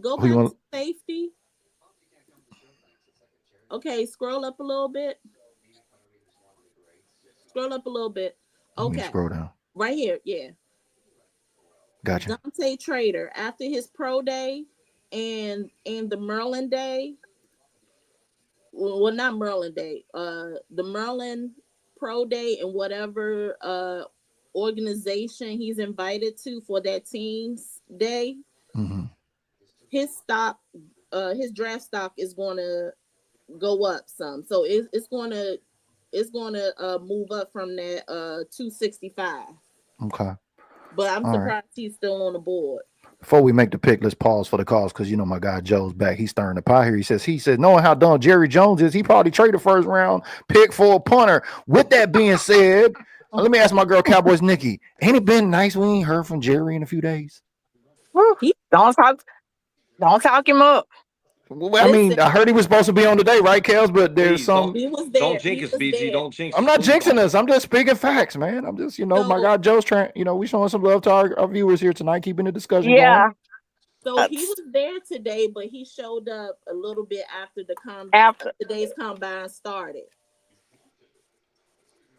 Go back to safety. Okay, scroll up a little bit. Scroll up a little bit. Okay. Scroll down. Right here, yeah. Gotcha. Dante Trader, after his pro day and the Merlin day. Well, not Merlin day. The Merlin pro day and whatever organization he's invited to for that team's day. Mm-hmm. His draft stock is going to go up some. So it's going to move up from that 265. Okay. But I'm surprised he's still on the board. Before we make the pick, let's pause for the calls because my guy Joe's back. He's stirring the pot here. He says, knowing how dumb Jerry Jones is, he probably traded first round pick for a punter. With that being said, let me ask my girl Cowboys Nikki. Ain't it been nice we ain't heard from Jerry in a few days? Don't talk him up. Well, I mean, I heard he was supposed to be on today, right, Kels? But there's some. He was there. Don't jinx us, BG. Don't jinx us. I'm not jinxing us. I'm just speaking facts, man. I'm just, my guy Joe's trying. We showing some love to our viewers here tonight, keeping the discussion going. So he was there today, but he showed up a little bit after today's combine started.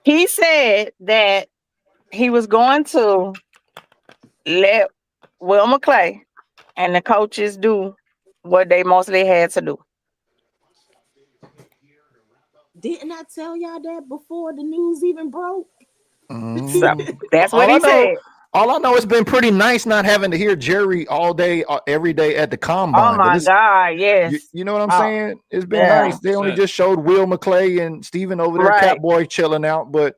He said that he was going to let Will McClay and the coaches do what they mostly had to do. Didn't I tell y'all that before the news even broke? So that's what he said. All I know, it's been pretty nice not having to hear Jerry all day, every day at the combine. Oh my God, yes. You know what I'm saying? It's been nice. They only just showed Will McClay and Steven over there, Catboy chilling out, but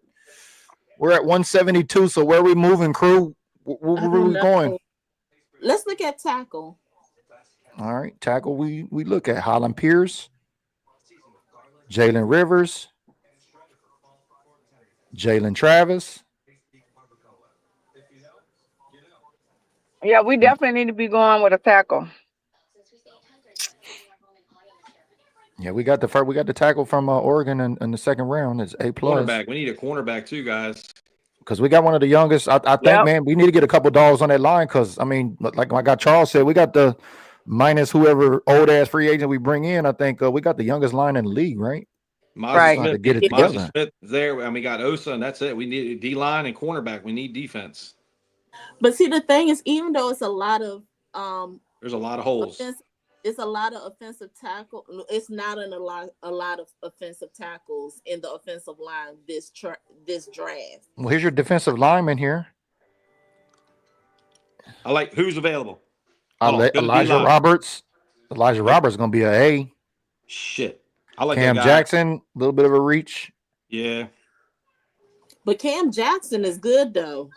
we're at 172. So where are we moving, crew? Where are we going? Let's look at tackle. All right, tackle. We look at Holland Pierce, Jalen Rivers, Jalen Travis. Yeah, we definitely need to be going with a tackle. Yeah, we got the tackle from Oregon in the second round. It's A+. Cornerback. We need a cornerback too, guys. Because we got one of the youngest. I think, man, we need to get a couple dogs on that line. Because I mean, like my guy Charles said, we got the minus whoever old ass free agent we bring in. I think we got the youngest line in the league, right? Smith, to get it together. Smith there, and we got Osa, and that's it. We need D line and cornerback. We need defense. But see, the thing is, even though it's a lot of there's a lot of holes. It's a lot of offensive tackle. It's not a lot of offensive tackles in the offensive line this draft. Well, here's your defensive lineman here. I like who's available. Elijah Roberts. Elijah Roberts is gonna be an A. Shit, I like Cam Jackson. A little bit of a reach. Yeah, but Cam Jackson is good though.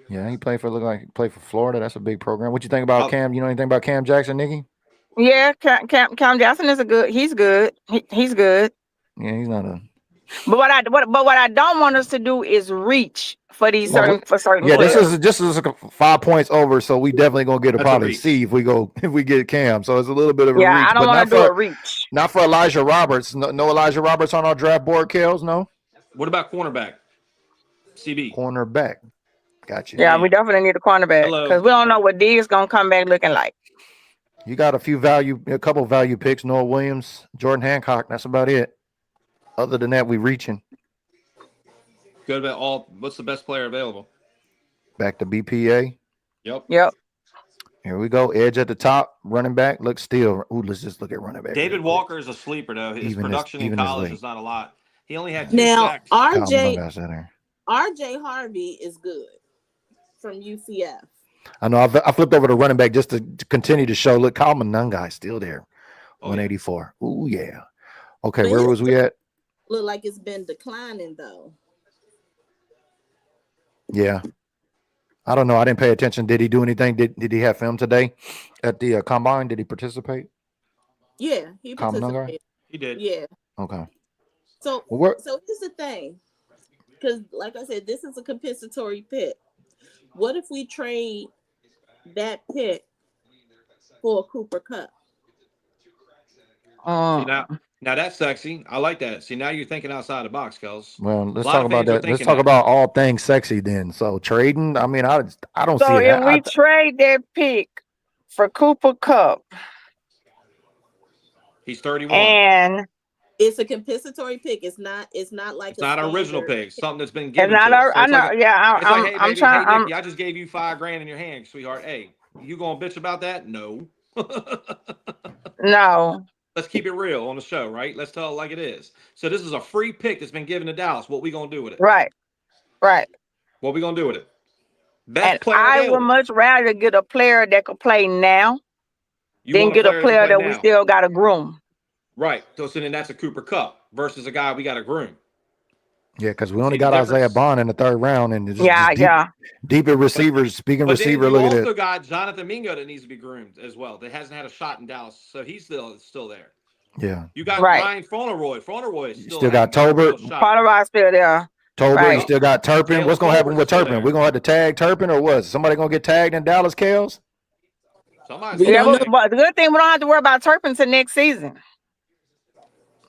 Yeah, he played for Florida. That's a big program. What you think about Cam? You know anything about Cam Jackson, Nikki? Yeah, Cam Jackson is he's good. He's good. Yeah, he's not a But what I don't want us to do is reach for these Well, certain yeah, players. this is 5 points over, so we definitely gonna get a That's a probably reach. C if we get Cam. So it's a little bit of a Yeah, reach, I don't but want to do a reach. not for Elijah Roberts. No Elijah Roberts on our draft board, Kels. No What about cornerback? CB. cornerback. Got you. Yeah, we definitely need a cornerback Hello. because we don't know what D is gonna come back looking like. You got a couple value picks. Noah Williams, Jordan Hancock. That's about it. Other than that, we reaching Good about all. What's the best player available? back to BPA. Yep. Here we go. Edge at the top. Running back. Look still. Ooh, let's just look at running back. David Walker is a sleeper though. His production in college is not a lot. He only had 2 sacks. RJ Harvey is good from UCF. I know. I flipped over to running back just to continue to show. Look, Kyle Monunga is still there. 184. Yeah. Ooh, yeah. Okay, But where was we at? Look like it's been declining though. Yeah. I don't know. I didn't pay attention. Did he do anything? Did he have film today at the combine? Did he participate? Yeah, he participated. He did. Yeah. Okay. So here's the thing, because like I said, this is a compensatory pick. What if we trade that pick for a Cooper Kupp? Now that's sexy. I like that. See, now you're thinking outside the box, Kels. Well, let's talk about that. Let's talk about all things sexy then. So trading, I mean, I don't see it. So if we trade that pick for Cooper Kupp, he's 31. And it's a compensatory pick. It's not like it's not an original pick. Something that's been given. I know. I'm trying. Hey, Nikki, I just gave you $5,000 in your hand, sweetheart. Hey, you gonna bitch about that? No. No. Let's keep it real on the show, right? Let's tell it like it is. So this is a free pick that's been given to Dallas. What we gonna do with it? Right. What we gonna do with it? I would much rather get a player that can play now than get a player that we still got to groom. Right. So then that's a Cooper Kupp versus a guy we got to groom. Yeah, because we only got Isaiah Bond in the 3rd round, and deeper receivers. Speaking receiver, look at it. You also also got Jonathan Mingo that needs to be groomed as well. That hasn't had a shot in Dallas, so he's still there. Yeah. You got Ryan Fauneroy. Fauneroy is still got Tolbert. Fauneroy's still there. Tolbert, you still got Turpin. What's gonna happen with Turpin? We're gonna have to tag Turpin, or what? Somebody gonna get tagged in Dallas, Kels? But the good thing, we don't have to worry about Turpin until next season.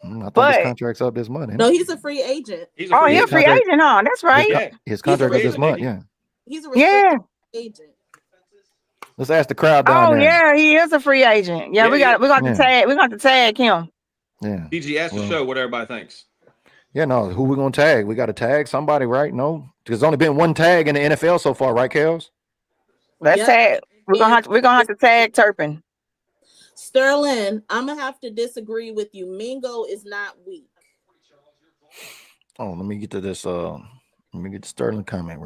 I thought his contract's up this month. No, he's a free agent. He's a free agent, huh? That's right. His contract is this month. Yeah. He's a restricted agent. Let's ask the crowd down there. Oh yeah, he is a free agent. Yeah, we're going to tag him. Yeah. DG, ask the show what everybody thinks. Yeah, no, who we gonna tag? We got to tag somebody, right? No, because there's only been one tag in the NFL so far, right, Kels? Let's tag. We're gonna have to tag Turpin. Sterling, I'm gonna have to disagree with you. Mingo is not weak. Oh, let me get to this. Let me get to Sterling comment.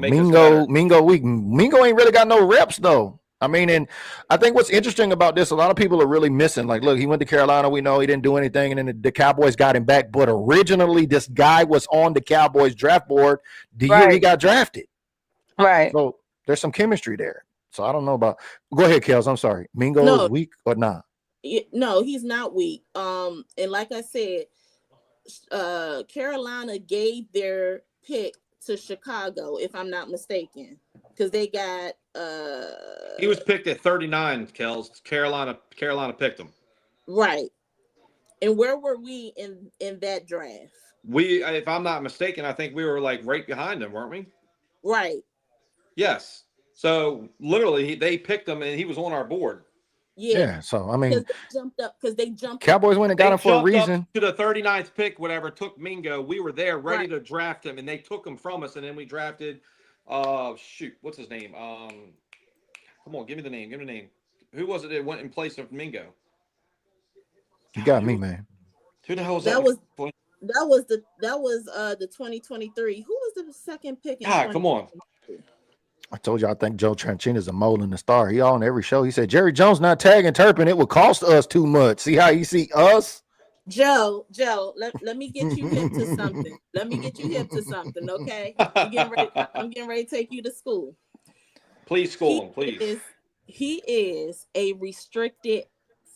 Mingo weak. Mingo ain't really got no reps though. I mean, and I think what's interesting about this, a lot of people are really missing. Like, look, he went to Carolina. We know he didn't do anything, and then the Cowboys got him back. But originally, this guy was on the Cowboys draft board the year he got drafted. Right. So there's some chemistry there. So I don't know about. Go ahead, Kels. I'm sorry. Mingo is weak or not? No, he's not weak. And like I said, Carolina gave their pick to Chicago, if I'm not mistaken, because they got. He was picked at 39. Kels. Carolina picked him. Right. And where were we in that draft? We, if I'm not mistaken, I think we were like right behind him, weren't we? Right. Yes. So literally, they picked him, and he was on our board. Yeah. So I mean, because they jumped. Cowboys went and got him for a reason. To the 39th pick, whatever, took Mingo. We were there ready to draft him, and they took him from us, and then we drafted. What's his name? Come on, give me the name. Give me the name. Who was it that went in place of Mingo? You got me, man. Who the hell was that? That was the 2023. Who was the second pick? Come on. I told you I think Joe Tranchina is a mole in the star. He on every show. He said Jerry Jones not tagging Turpin. It would cost us too much. See how you see us? Joe, let me get you hip to something. Okay? I'm getting ready to take you to school. Please school him, please. He is a restricted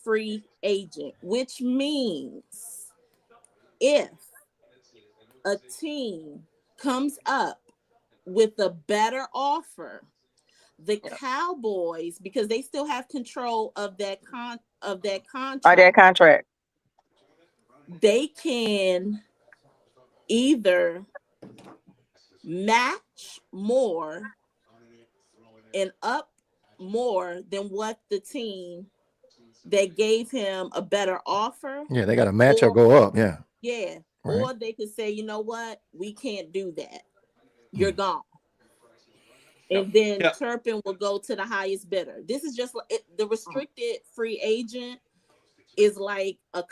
free agent, which means if a team comes up with a better offer, the Cowboys, because they still have control of that Or that contract, contract. they can either match more and up more than what the team that gave him a better offer. Yeah, they got to match or Or go up. Yeah. yeah, Right. or they could say, you know what, we can't do that. You're gone. And then Yep. Turpin will go to the highest bidder. This is just like the restricted free agent is like an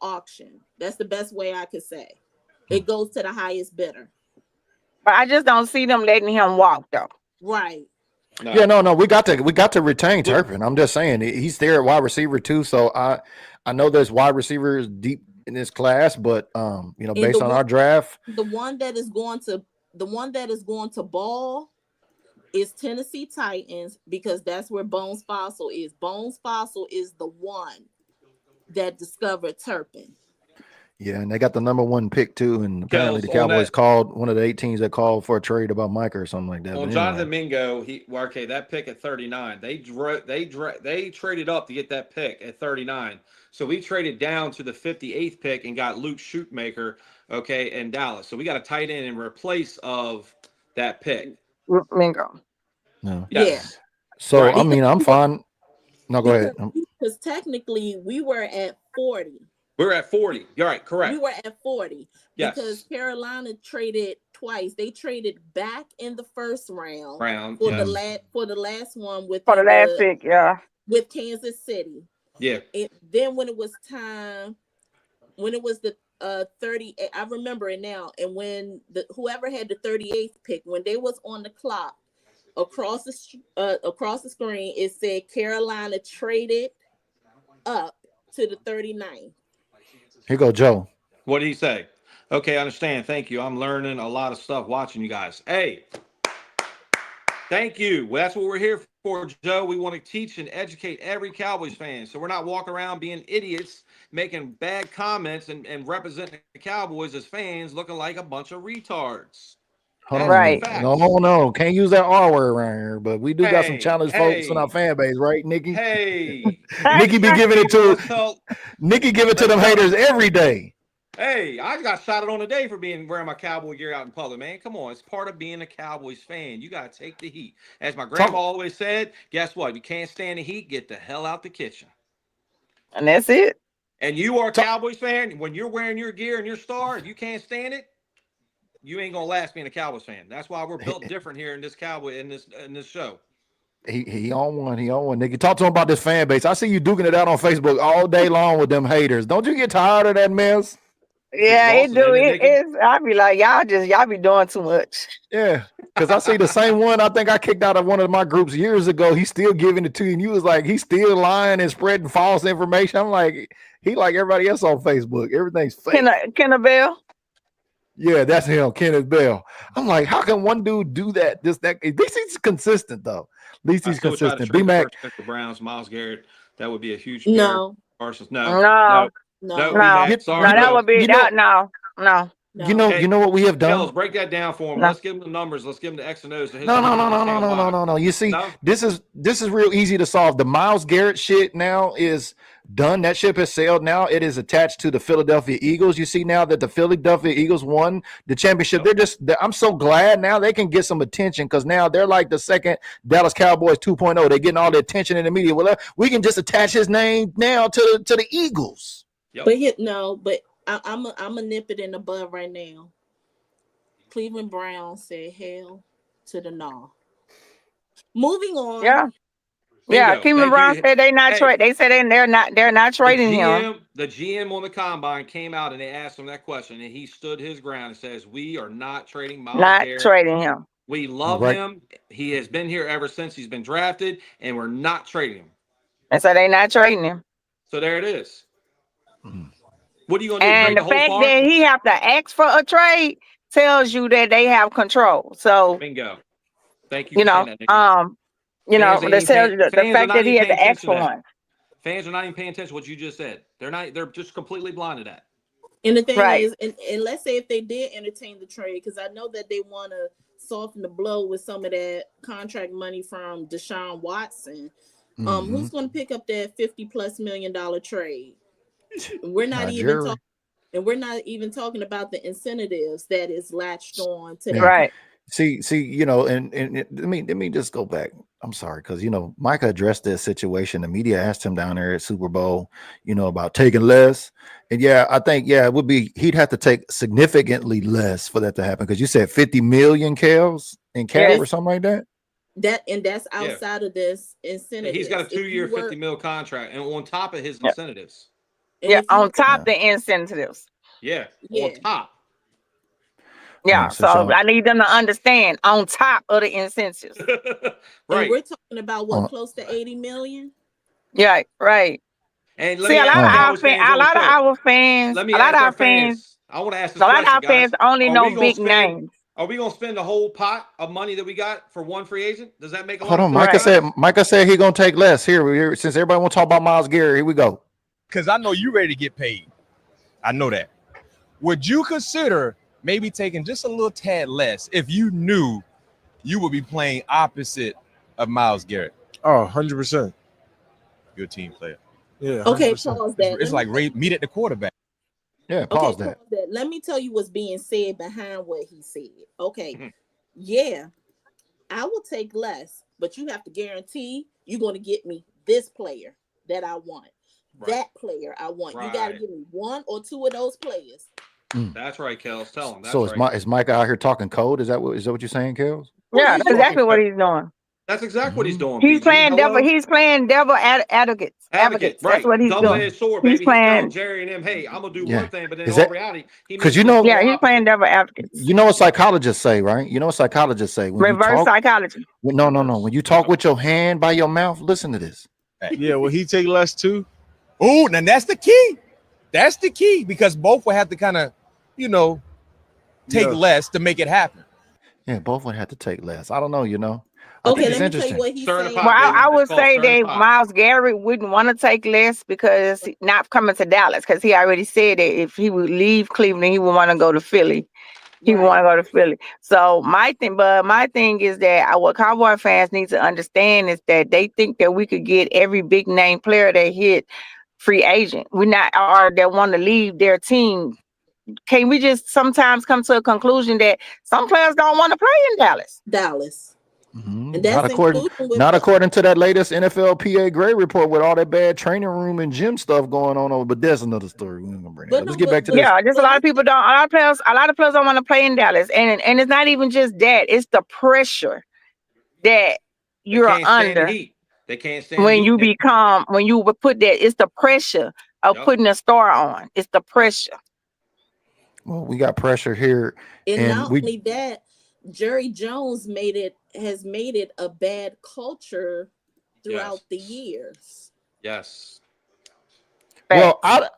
auction. That's the best way I could say. It goes to the highest bidder. But I just don't see them letting him walk though. Right. No. Yeah, no, we got to retain Turpin. I'm just saying he's there at wide receiver too. So I know there's wide receivers deep in this class, but based on our draft, the one that is going to ball is Tennessee Titans, because that's where Bones Fossil is. Bones Fossil is the one that discovered Turpin. yeah, and they got the number 1 pick too, and apparently the KELZ, on Cowboys that- called one of the 8 teams that called for a trade about Micah or something like that. On But Jonathan anyway. Mingo, that pick at 39. They traded up to get that pick at 39. So we traded down to the 58th pick and got Luke Shootmaker, in Dallas. So we got a tight end in replace of that pick. Mingo. No. Yes. So Right. I mean, I'm fine. No, go ahead. Because technically we were at 40. We're at 40. You're right, correct. We were at 40 Yes. because Carolina traded twice. They traded back in the first round for the last one with For the last pick, yeah. with Kansas City. Yeah. And then when it was time, when it was the 30, I remember it now. And when whoever had the 38th pick, when they was on the clock, across the screen, it said Carolina traded up to the 39th. Here go Joe. What did he say? Okay, I understand. Thank you. I'm learning a lot of stuff watching you guys. Hey, thank you. Well, that's what we're here for, Joe. We want to teach and educate every Cowboys fan. So we're not walking around being idiots, making bad comments and representing the Cowboys as fans looking like a bunch of retards. Hold on. Right. No. Can't use that R word around here, but we do got some challenged folks in our fan base, right, Nikki? Hey. Nikki be giving it to Nikki give it to them haters every day. Hey, I got shouted on today for wearing my Cowboy gear out in public, man. Come on, it's part of being a Cowboys fan. You got to take the heat. As my grandma always said, guess what? If you can't stand the heat, get the hell out the kitchen. And that's it. And you are a Cowboys fan. When you're wearing your gear and your star, if you can't stand it, you ain't gonna last being a Cowboys fan. That's why we're built different here in this Cowboy in this show. He on one. Nikki, talk to him about this fan base. I see you duking it out on Facebook all day long with them haters. Don't you get tired of that mess? Yeah, it do. It's I be like, y'all be doing too much. Yeah, because I see the same one. I think I kicked out of one of my groups years ago. He's still giving it to you, and you was like, he's still lying and spreading false information. I'm like, he like everybody else on Facebook. Everything's fake. Kenneth Bell. Yeah, that's him, Kenneth Bell. I'm like, how can one dude do that? At least he's consistent, though. At least he's consistent. B-Mac. The Browns, Myles Garrett. That would be a huge No. Parsons. No. Sorry, that would be no. You know what we have done? Let's break that down for him. Let's give him the numbers. Let's give him the X and O's. No. You see, this is real easy to solve. The Myles Garrett shit now is done. That ship has sailed. Now it is attached to the Philadelphia Eagles. You see now that the Philadelphia Eagles won the championship. I'm so glad now they can get some attention because now they're like the second Dallas Cowboys 2.0. They're getting all the attention in the media. Well, we can just attach his name now to the Eagles. Yep. But I'm a nip it in the bud right now. Cleveland Browns said hell to the no. Moving on. Yeah. Yeah, Cleveland Browns said they not trade. They said they're not trading him. The GM on the combine came out and they asked him that question, and he stood his ground and says, "We are not trading Myles Garrett. Trading him. We love him. He has been here ever since he's been drafted, and we're not trading him." And so they not trading him. So there it is. What are you gonna do? And the fact that he have to ask for a trade tells you that they have control. So bingo. Thank you. You know, the fact that he had to ask for one. Fans are not even paying attention to what you just said. They're just completely blind to that. And the thing Right. is, and let's say if they did entertain the trade, because I know that they want to soften the blow with some of that contract money from Deshaun Watson. Who's going to pick up that $50+ million trade? We're not even talking, and we're not even talking about the incentives that is latched on to that. Right. See, you know, and let me just go back. I'm sorry, because you know, Micah addressed this situation. The media asked him down there at Super Bowl, you know, about taking less. And yeah, I think it would be he'd have to take significantly less for that to happen. Because you said 50 million KELZ in cap or something like that. That's outside of this incentive. He's got a 2-year, $50 million contract, and on top of his incentives. On top the incentives. Yeah, on top. Yeah, so I need them to understand on top of the incentives. Right. And we're talking about what, close to 80 million? Yeah, right. And see, a lot of our fans, let me ask our fans. I want to ask this a lot question, of our guys. fans only know big names. Are we gonna spend the whole pot of money that we got for one free agent? Does that make a lot Hold of on, sense? Micah said he gonna take less. Here, since everybody want to talk about Myles Garrett, here we go. Because I know you ready to get paid. I know that. Would you consider maybe taking just a little tad less if you knew you would be playing opposite of Myles Garrett? Oh, 100%. You're a team player. Yeah. 100%. Okay, pause that. It's like meet at the quarterback. Yeah, pause that. Let me tell you what's being said behind what he said. Okay. Yeah, I will take less, but you have to guarantee you're going to get me this player that I want. Right. That player I want. Right. You got to give me one or two of those players. That's right, Kels. Tell him. That's so right. is Micah out here talking code? Is that what you're saying, Kels? Yeah, that's exactly what he's doing. That's exactly what he's doing. He's playing devil. He's playing devil advocates. Right. That's what he's doing. Double-edged sword, baby. He's playing Jerry and him, hey, I'm gonna do one thing, but then in reality, because you know, he's playing devil advocates. You know what psychologists say, right? You know what psychologists say. When reverse psychology. No. When you talk with your hand by your mouth, listen to this. Yeah, will he take less too? Oh, now that's the key. That's the key because both will have to kind of, take less to make it happen. Yeah, both would have to take less. I don't know, Okay, let me tell you what he's saying. Well, I would say that Myles Garrett wouldn't want to take less because not coming to Dallas because he already said that if he would leave Cleveland, he would want to go to Philly. He would want to go to Philly. So my thing is that what Cowboy fans need to understand is that they think that we could get every big name player that hit free agent. We're not, or that want to leave their team. Can we just sometimes come to a conclusion that some players don't want to play in Dallas? Mm-hmm. Not according to that latest NFLPA grade report with all that bad training room and gym stuff going on over. But that's another story. Let's get back to this. Yeah, just a lot of people don't. A lot of players don't want to play in Dallas, and it's not even just that. It's the pressure that you're under. They can't stand when you would put that. It's the pressure of putting a star on. It's the pressure. Well, we got pressure here, and not only that, Jerry Jones has made it a bad culture throughout the years. Yes. Well, I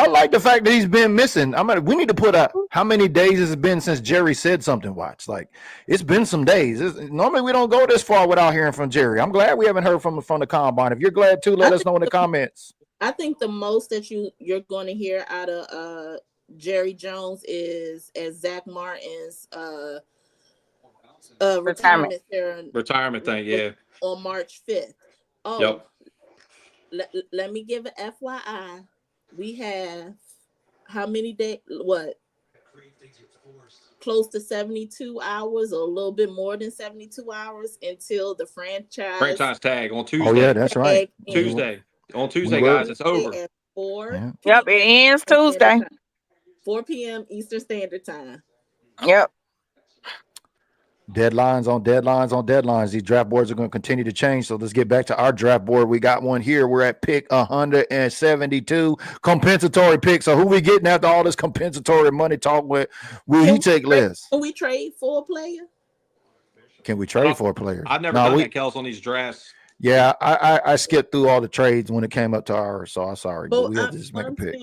like the fact that he's been missing. We need to put how many days it's been since Jerry said something. Watch, like it's been some days. Normally we don't go this far without hearing from Jerry. I'm glad we haven't heard from the combine. If you're glad too, let us know in the comments. I think the most that you're going to hear out of Jerry Jones is as Zach Martin's retirement thing, on March 5th. Oh, let me give an FYI. We have how many days? What? Close to 72 hours, or a little bit more than 72 hours until the franchise tag on Tuesday. Oh yeah, that's right. On Tuesday, guys, it's over. At 4 Yep, it ends Tuesday. 4 p.m. Eastern Standard Time. Yep. Deadlines on deadlines on deadlines. These draft boards are going to continue to change. So let's get back to our draft board. We got one here. We're at pick 172, compensatory pick. So who we getting after all this compensatory money talk with? Will he take less? Can we trade for a player? Can we trade for a player? I've never done that, Kels, on these drafts. Yeah, I skipped through all the trades when it came up to ours. So I'm sorry, but we have to just make a pick.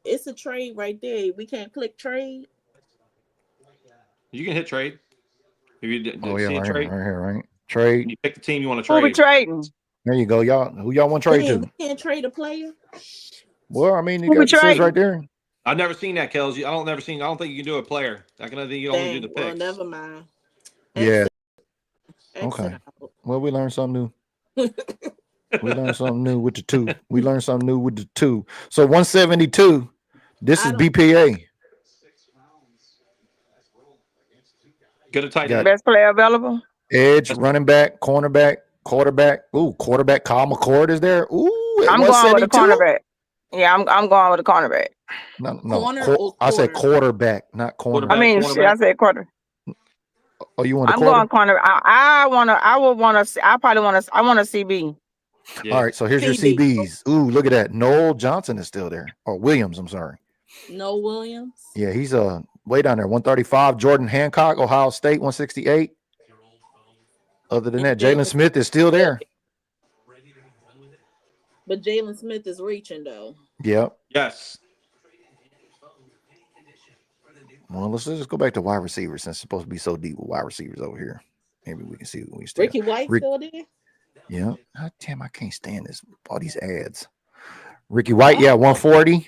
It's a trade right there. We can't click trade. You can hit trade. If you see right trade. Here, right? Trade. You pick the team you want to trade. Who we trading? There you go, y'all. Who y'all want to trade to? We can't trade a player. Well, I mean, it says right there. I've never seen that, KELZ. I don't think you can do a player. I think you only do the picks. Well, never mind. Yeah. Exit Okay. out. Well, we learned something new. We learned something new with the 2. We learned something new with the 2. So 172. This is BPA. Get a tight Got end. Best player available. edge, running back, cornerback, quarterback. Ooh, quarterback. Kyle McCord is there. Ooh, at I'm going with the 172. cornerback. Yeah, I'm going with the cornerback. No, Corner or I said quarter? quarterback, not corner. I mean, shit, I said quarter. Oh, you want a I'm quarter? going corner. I want to. I would want to. I probably want to. I want a CB. Yeah. All right, so here's your CBs. Ooh, look at that. Noel Johnson is still there. Or Williams, I'm sorry. No Williams. Yeah, he's way down there. 135. Jordan Hancock, Ohio State, 168. Other than that, Jalen Smith is still there. But Jalen Smith is reaching though. Yep. Yes. Well, let's just go back to wide receivers since it's supposed to be so deep with wide receivers over here. Maybe we can see what we still. Ricky White still there? Yeah. God damn, I can't stand this. All these ads. Ricky White, yeah, 140.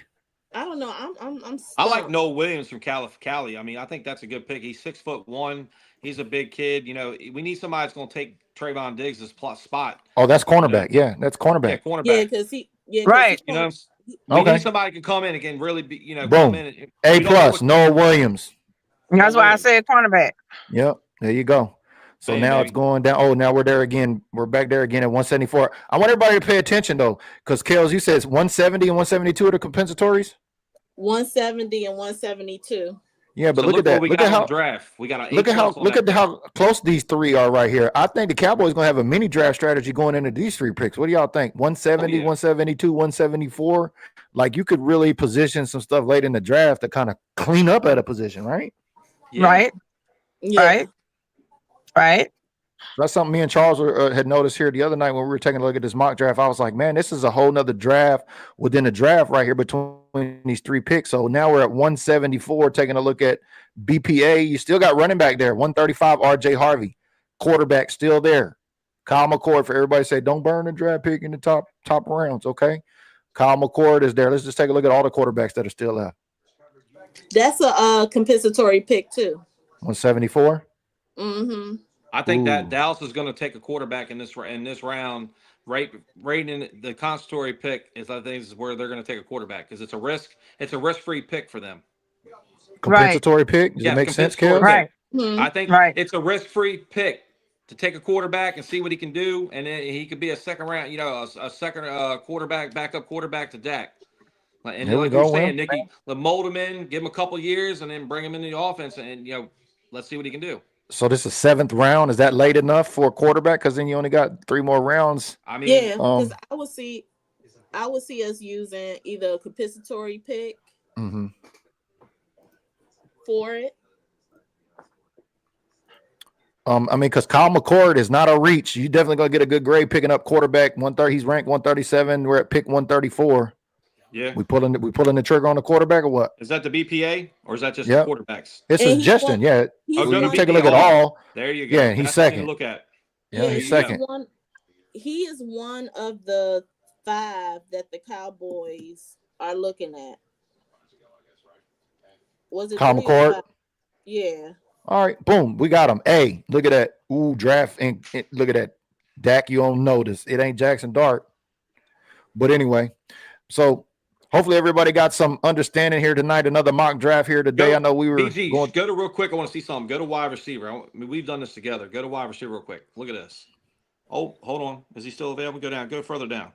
I don't know. I'm I like Noel Williams from Cali. I mean, I think that's a good pick. He's 6'1". He's a big kid. You know, we need somebody that's going to take Trayvon Diggs' spot. Oh, that's cornerback. Yeah, that's cornerback. Yeah, cornerback. Yeah, because he. Yeah, right. You know, Okay. we need somebody who can come in and can really be. You know, Boom. come in. A plus. Noah Williams. That's why I said cornerback. Yep. There you go. So Bang, now baby. it's going down. Oh, now we're there again. We're back there again at 174. I want everybody to pay attention though, because KELZ, you said it's 170 and 172 are the compensatories. 170 and 172. Yeah, but So look at that. We Look got at how draft. We got an look at how close these three are right here. I think the Cowboys gonna have a mini draft strategy going into these 3 picks. What do y'all think? 170, 172, 174. Like you could really position some stuff late in the draft to kind of clean up at a position, right? Yeah. Right. Yeah. Right. Right. That's something me and Charles had noticed here the other night when we were taking a look at this mock draft. I was like, man, this is a whole nother draft within a draft right here between these 3 picks. So now we're at 174, taking a look at BPA. You still got running back there, 135, RJ Harvey. Quarterback still there. Kyle McCord, for everybody say, don't burn the draft pick in the top rounds, okay? Kyle McCord is there. Let's just take a look at all the quarterbacks that are still left. That's a compensatory pick too. 174? Mm-hmm. I think that Dallas is going to take a quarterback in this round. Right in the compensatory pick I think is where they're going to take a quarterback because it's a risk. It's a risk-free pick for them. Compensatory pick? Does it make sense, Kel? Right. I think it's a risk-free pick to take a quarterback and see what he can do, and then he could be a second round, a second quarterback, backup quarterback to Dak. And like you were saying, Nicky, mold him in, give him a couple years, and then bring him into the offense, and let's see what he can do. So this is 7th round. Is that late enough for a quarterback? Because then you only got 3 more rounds. I mean, yeah, because I would see us using either a compensatory pick for it. I mean, because Kyle McCord is not a reach. You definitely gonna get a good grade picking up quarterback 130. He's ranked 137. We're at pick 134. Yeah. We pulling the trigger on the quarterback or what? Is that the BPA or is that just Yep. the quarterbacks? It's a suggestion. Yeah. Go to Take a look BPA. at all. There you go. Yeah, he's That's the thing second. to look at. Yeah, he's second. He is one of the 5 that the Cowboys are looking at. Was it Kyle 3 or McCord? 5? Yeah. All right, boom, we got him. Hey, look at that. Ooh, draft and look at that. Dak, you don't notice. It ain't Jackson Dart. But anyway, so hopefully everybody got some understanding here tonight. Another mock draft here today. I know we were PG, going. go to real quick. I want to see something. Go to wide receiver. We've done this together. Go to wide receiver real quick. Look at this. Oh, hold on. Is he still available? Go down. Go further down.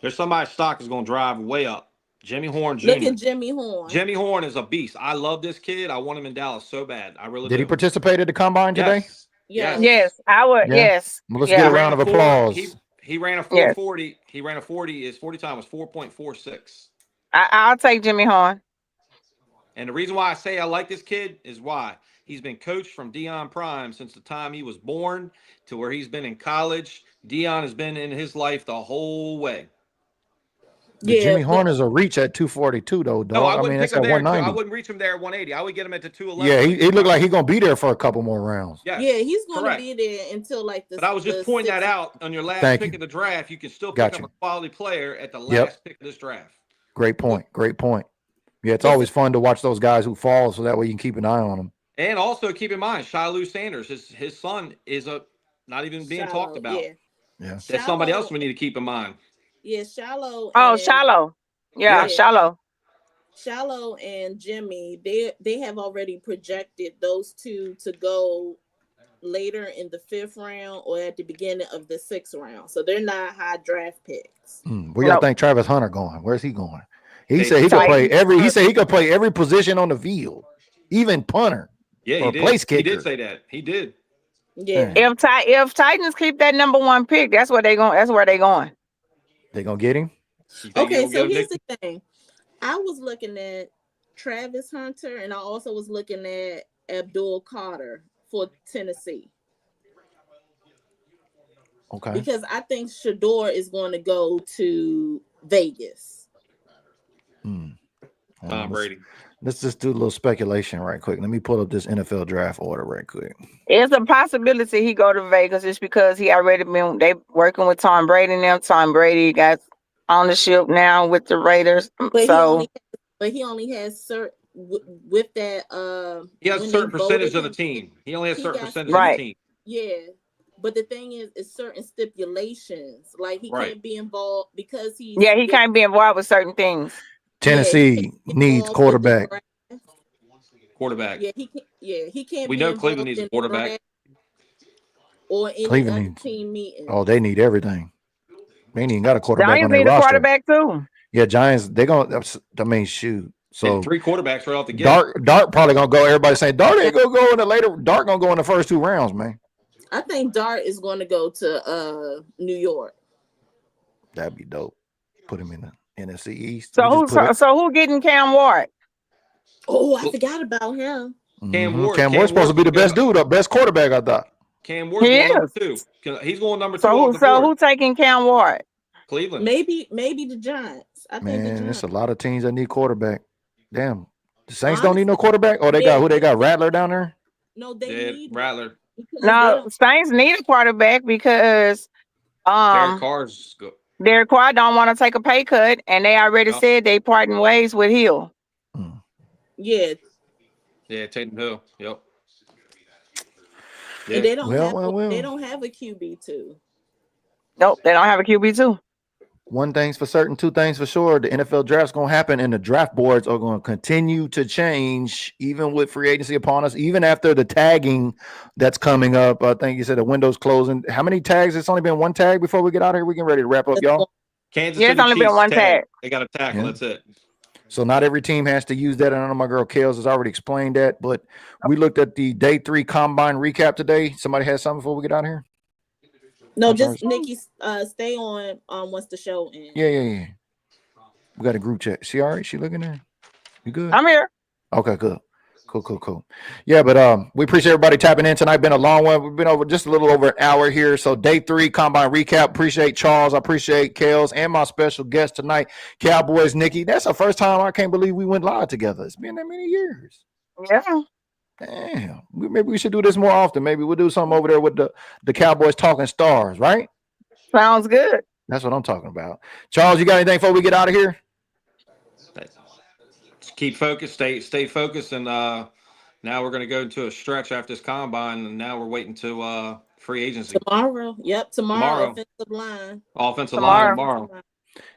There's somebody's stock is going to drive way up. Jimmy Horn Jr. Look at Jimmy Horn. Jimmy Horn is a beast. I love this kid. I want him in Dallas so bad. I really Did he participate at the combine today? Yes, I would. Yeah. Yes. Well, let's get a round of applause. He ran a 440. He ran a 40. His 40 time was 4.46. I'll take Jimmy Horn. And the reason why I say I like this kid is why he's been coached from Deion Prime since the time he was born to where he's been in college. Deion has been in his life the whole way. Jimmy Horn is a reach at 242 though, dog. No, I mean, wouldn't that's pick him at there. 190. I wouldn't reach him there at 180. I would get him at the 211. Yeah, he looked like he's gonna be there for a couple more rounds. Yes, yeah, he's going to be there until like the. But I was just pointing that out on your last pick of the draft. You can still pick up a quality player at the last pick of this draft. Great point. Great point. Yeah, it's always fun to watch those guys who fall, so that way you can keep an eye on them. And also keep in mind, Shiloh Sanders, his son is not even being talked about. Yeah. That's somebody else we need to keep in mind. Yeah, Shiloh. Oh, Shiloh. Yeah, Shiloh. Shiloh and Jimmy, they have already projected those two to go later in the 5th round or at the beginning of the 6th round. So they're not high draft picks. Where y'all think Travis Hunter going? Where's he going? He said he could play every position on the field, even punter. Yeah, or place kicker. He did say that. He did. Yeah. If Titans keep that number 1 pick, that's where they going. That's where they going. They gonna get him. Okay, so here's the thing. I was looking at Travis Hunter, and I also was looking at Abdul Carter for Tennessee. Okay. Because I think Shador is going to go to Vegas. Tom Brady. Let's just do a little speculation right quick. Let me pull up this NFL draft order right quick. It's a possibility he go to Vegas just because he already they working with Tom Brady now. Tom Brady got ownership now with the Raiders. But he only has certain with that. He has a certain percentage of the team. He only has certain percentage of the team. Yeah. But the thing is certain stipulations. Like he can't be involved because he can't be involved with certain things. Tennessee needs quarterback. Quarterback. He can't. We know Cleveland needs a quarterback. Or any Cleveland other needs team meeting. Oh, they need everything. They ain't even got a quarterback Giants on their need a roster. quarterback too. Yeah, Giants. They gonna. I mean, shoot. So and 3 quarterbacks right off the gate. Dart probably gonna go. Everybody saying Dart ain't gonna go in the later. Dart gonna go in the first 2 rounds, man. I think Dart is going to go to New York. That'd be dope. Put him in the NFC East. So who getting Cam Ward? Oh, I forgot about him. Cam Ward's supposed to be the best dude, the best quarterback. I thought. Cam Ward's going number 2. He's going number 2. So who taking Cam Ward? Cleveland. Maybe the Giants. I think the Giants. There's a lot of teams that need quarterback. Damn, the Saints don't need no quarterback. Oh, they got who? They got Rattler down there. No, they need Rattler. No, Saints need a quarterback because Derek Carr's good. Derek Carr don't want to take a pay cut, and they already said they parting ways with Hill. Yeah. Yeah, Tatum Hill. Yep. Yeah. And they don't have a QB2. Nope, they don't have a QB2. One thing's for certain, 2 things for sure. The NFL draft's going to happen, and the draft boards are going to continue to change, even with free agency upon us, even after the tagging that's coming up. I think you said the window's closing. How many tags? It's only been 1 tag before we get out of here. We getting ready to wrap up, y'all. Kansas City it's only been 1 tag. They got a tackle. That's it. So not every team has to use that. And I know my girl KELZ has already explained that, but we looked at the day 3 combine recap today. Somebody has something before we get out of here? No, just Nikki, stay on once the show ends. Yeah. We got a group chat. She all right? She looking there? You good? I'm here. Okay, good. Cool. Yeah, but we appreciate everybody tapping in tonight. Been a long one. We've been over just a little over an hour here. So day 3 combine recap. Appreciate Charles. I appreciate KELZ and my special guest tonight, Cowboys Nikki. That's the first time I can't believe we went live together. It's been that many years. Yeah. Damn. Maybe we should do this more often. Maybe we'll do something over there with the Cowboys Talking Stars, right? Sounds good. That's what I'm talking about. Charles, you got anything before we get out of here? Keep focused, stay focused, and now we're going to go into a stretch after this combine, and now we're waiting to free agency. Tomorrow. Yep, tomorrow. Offensive line. Offensive line tomorrow.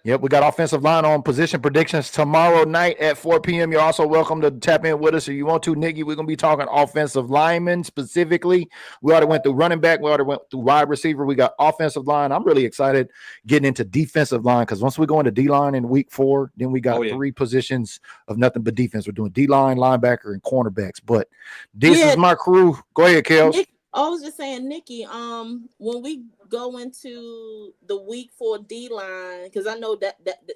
Yep, we got offensive line on position predictions tomorrow night at 4 p.m. You're also welcome to tap in with us if you want to, Nikki. We're going to be talking offensive linemen specifically. We already went through running back. We already went through wide receiver. We got offensive line. I'm really excited getting into defensive line because once we go into D-line in week 4, then we got 3 positions of nothing but defense. We're doing D-line, linebacker, and cornerbacks. But this is my crew. Go ahead, KELZ. I was just saying, Nikki, when we go into the week 4 D-line, because I know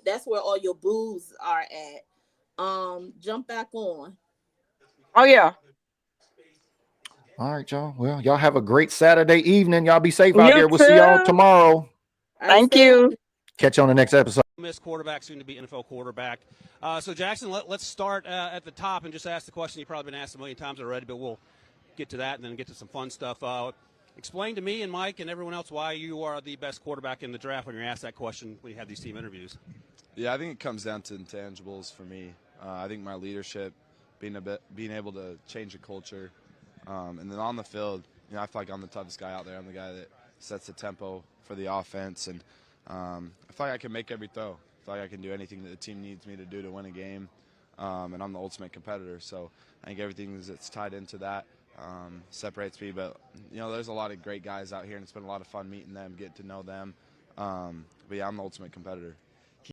that's where all your boos are at, jump back on. Oh, yeah. All right, y'all. Well, y'all have a great Saturday evening. Y'all be safe out there. We'll see y'all tomorrow. Thank you. Catch you on the next episode. Miss quarterback, soon to be NFL quarterback. So, Jackson, let's start at the top and just ask the question you've probably been asked a million times already, but we'll get to that and then get to some fun stuff. Explain to me and Mike and everyone else why you are the best quarterback in the draft when you're asked that question when you have these team interviews. Yeah, I think it comes down to intangibles for me. I think my leadership, being able to change the culture, and then on the field, I feel like I'm the toughest guy out there. I'm the guy that sets the tempo for the offense, and I feel like I can make every throw. I feel like I can do anything that the team needs me to do to win a game, and I'm the ultimate competitor. So I think everything that's tied into that separates me. But there's a lot of great guys out here, and it's been a lot of fun meeting them, getting to know them. But yeah, I'm the ultimate competitor.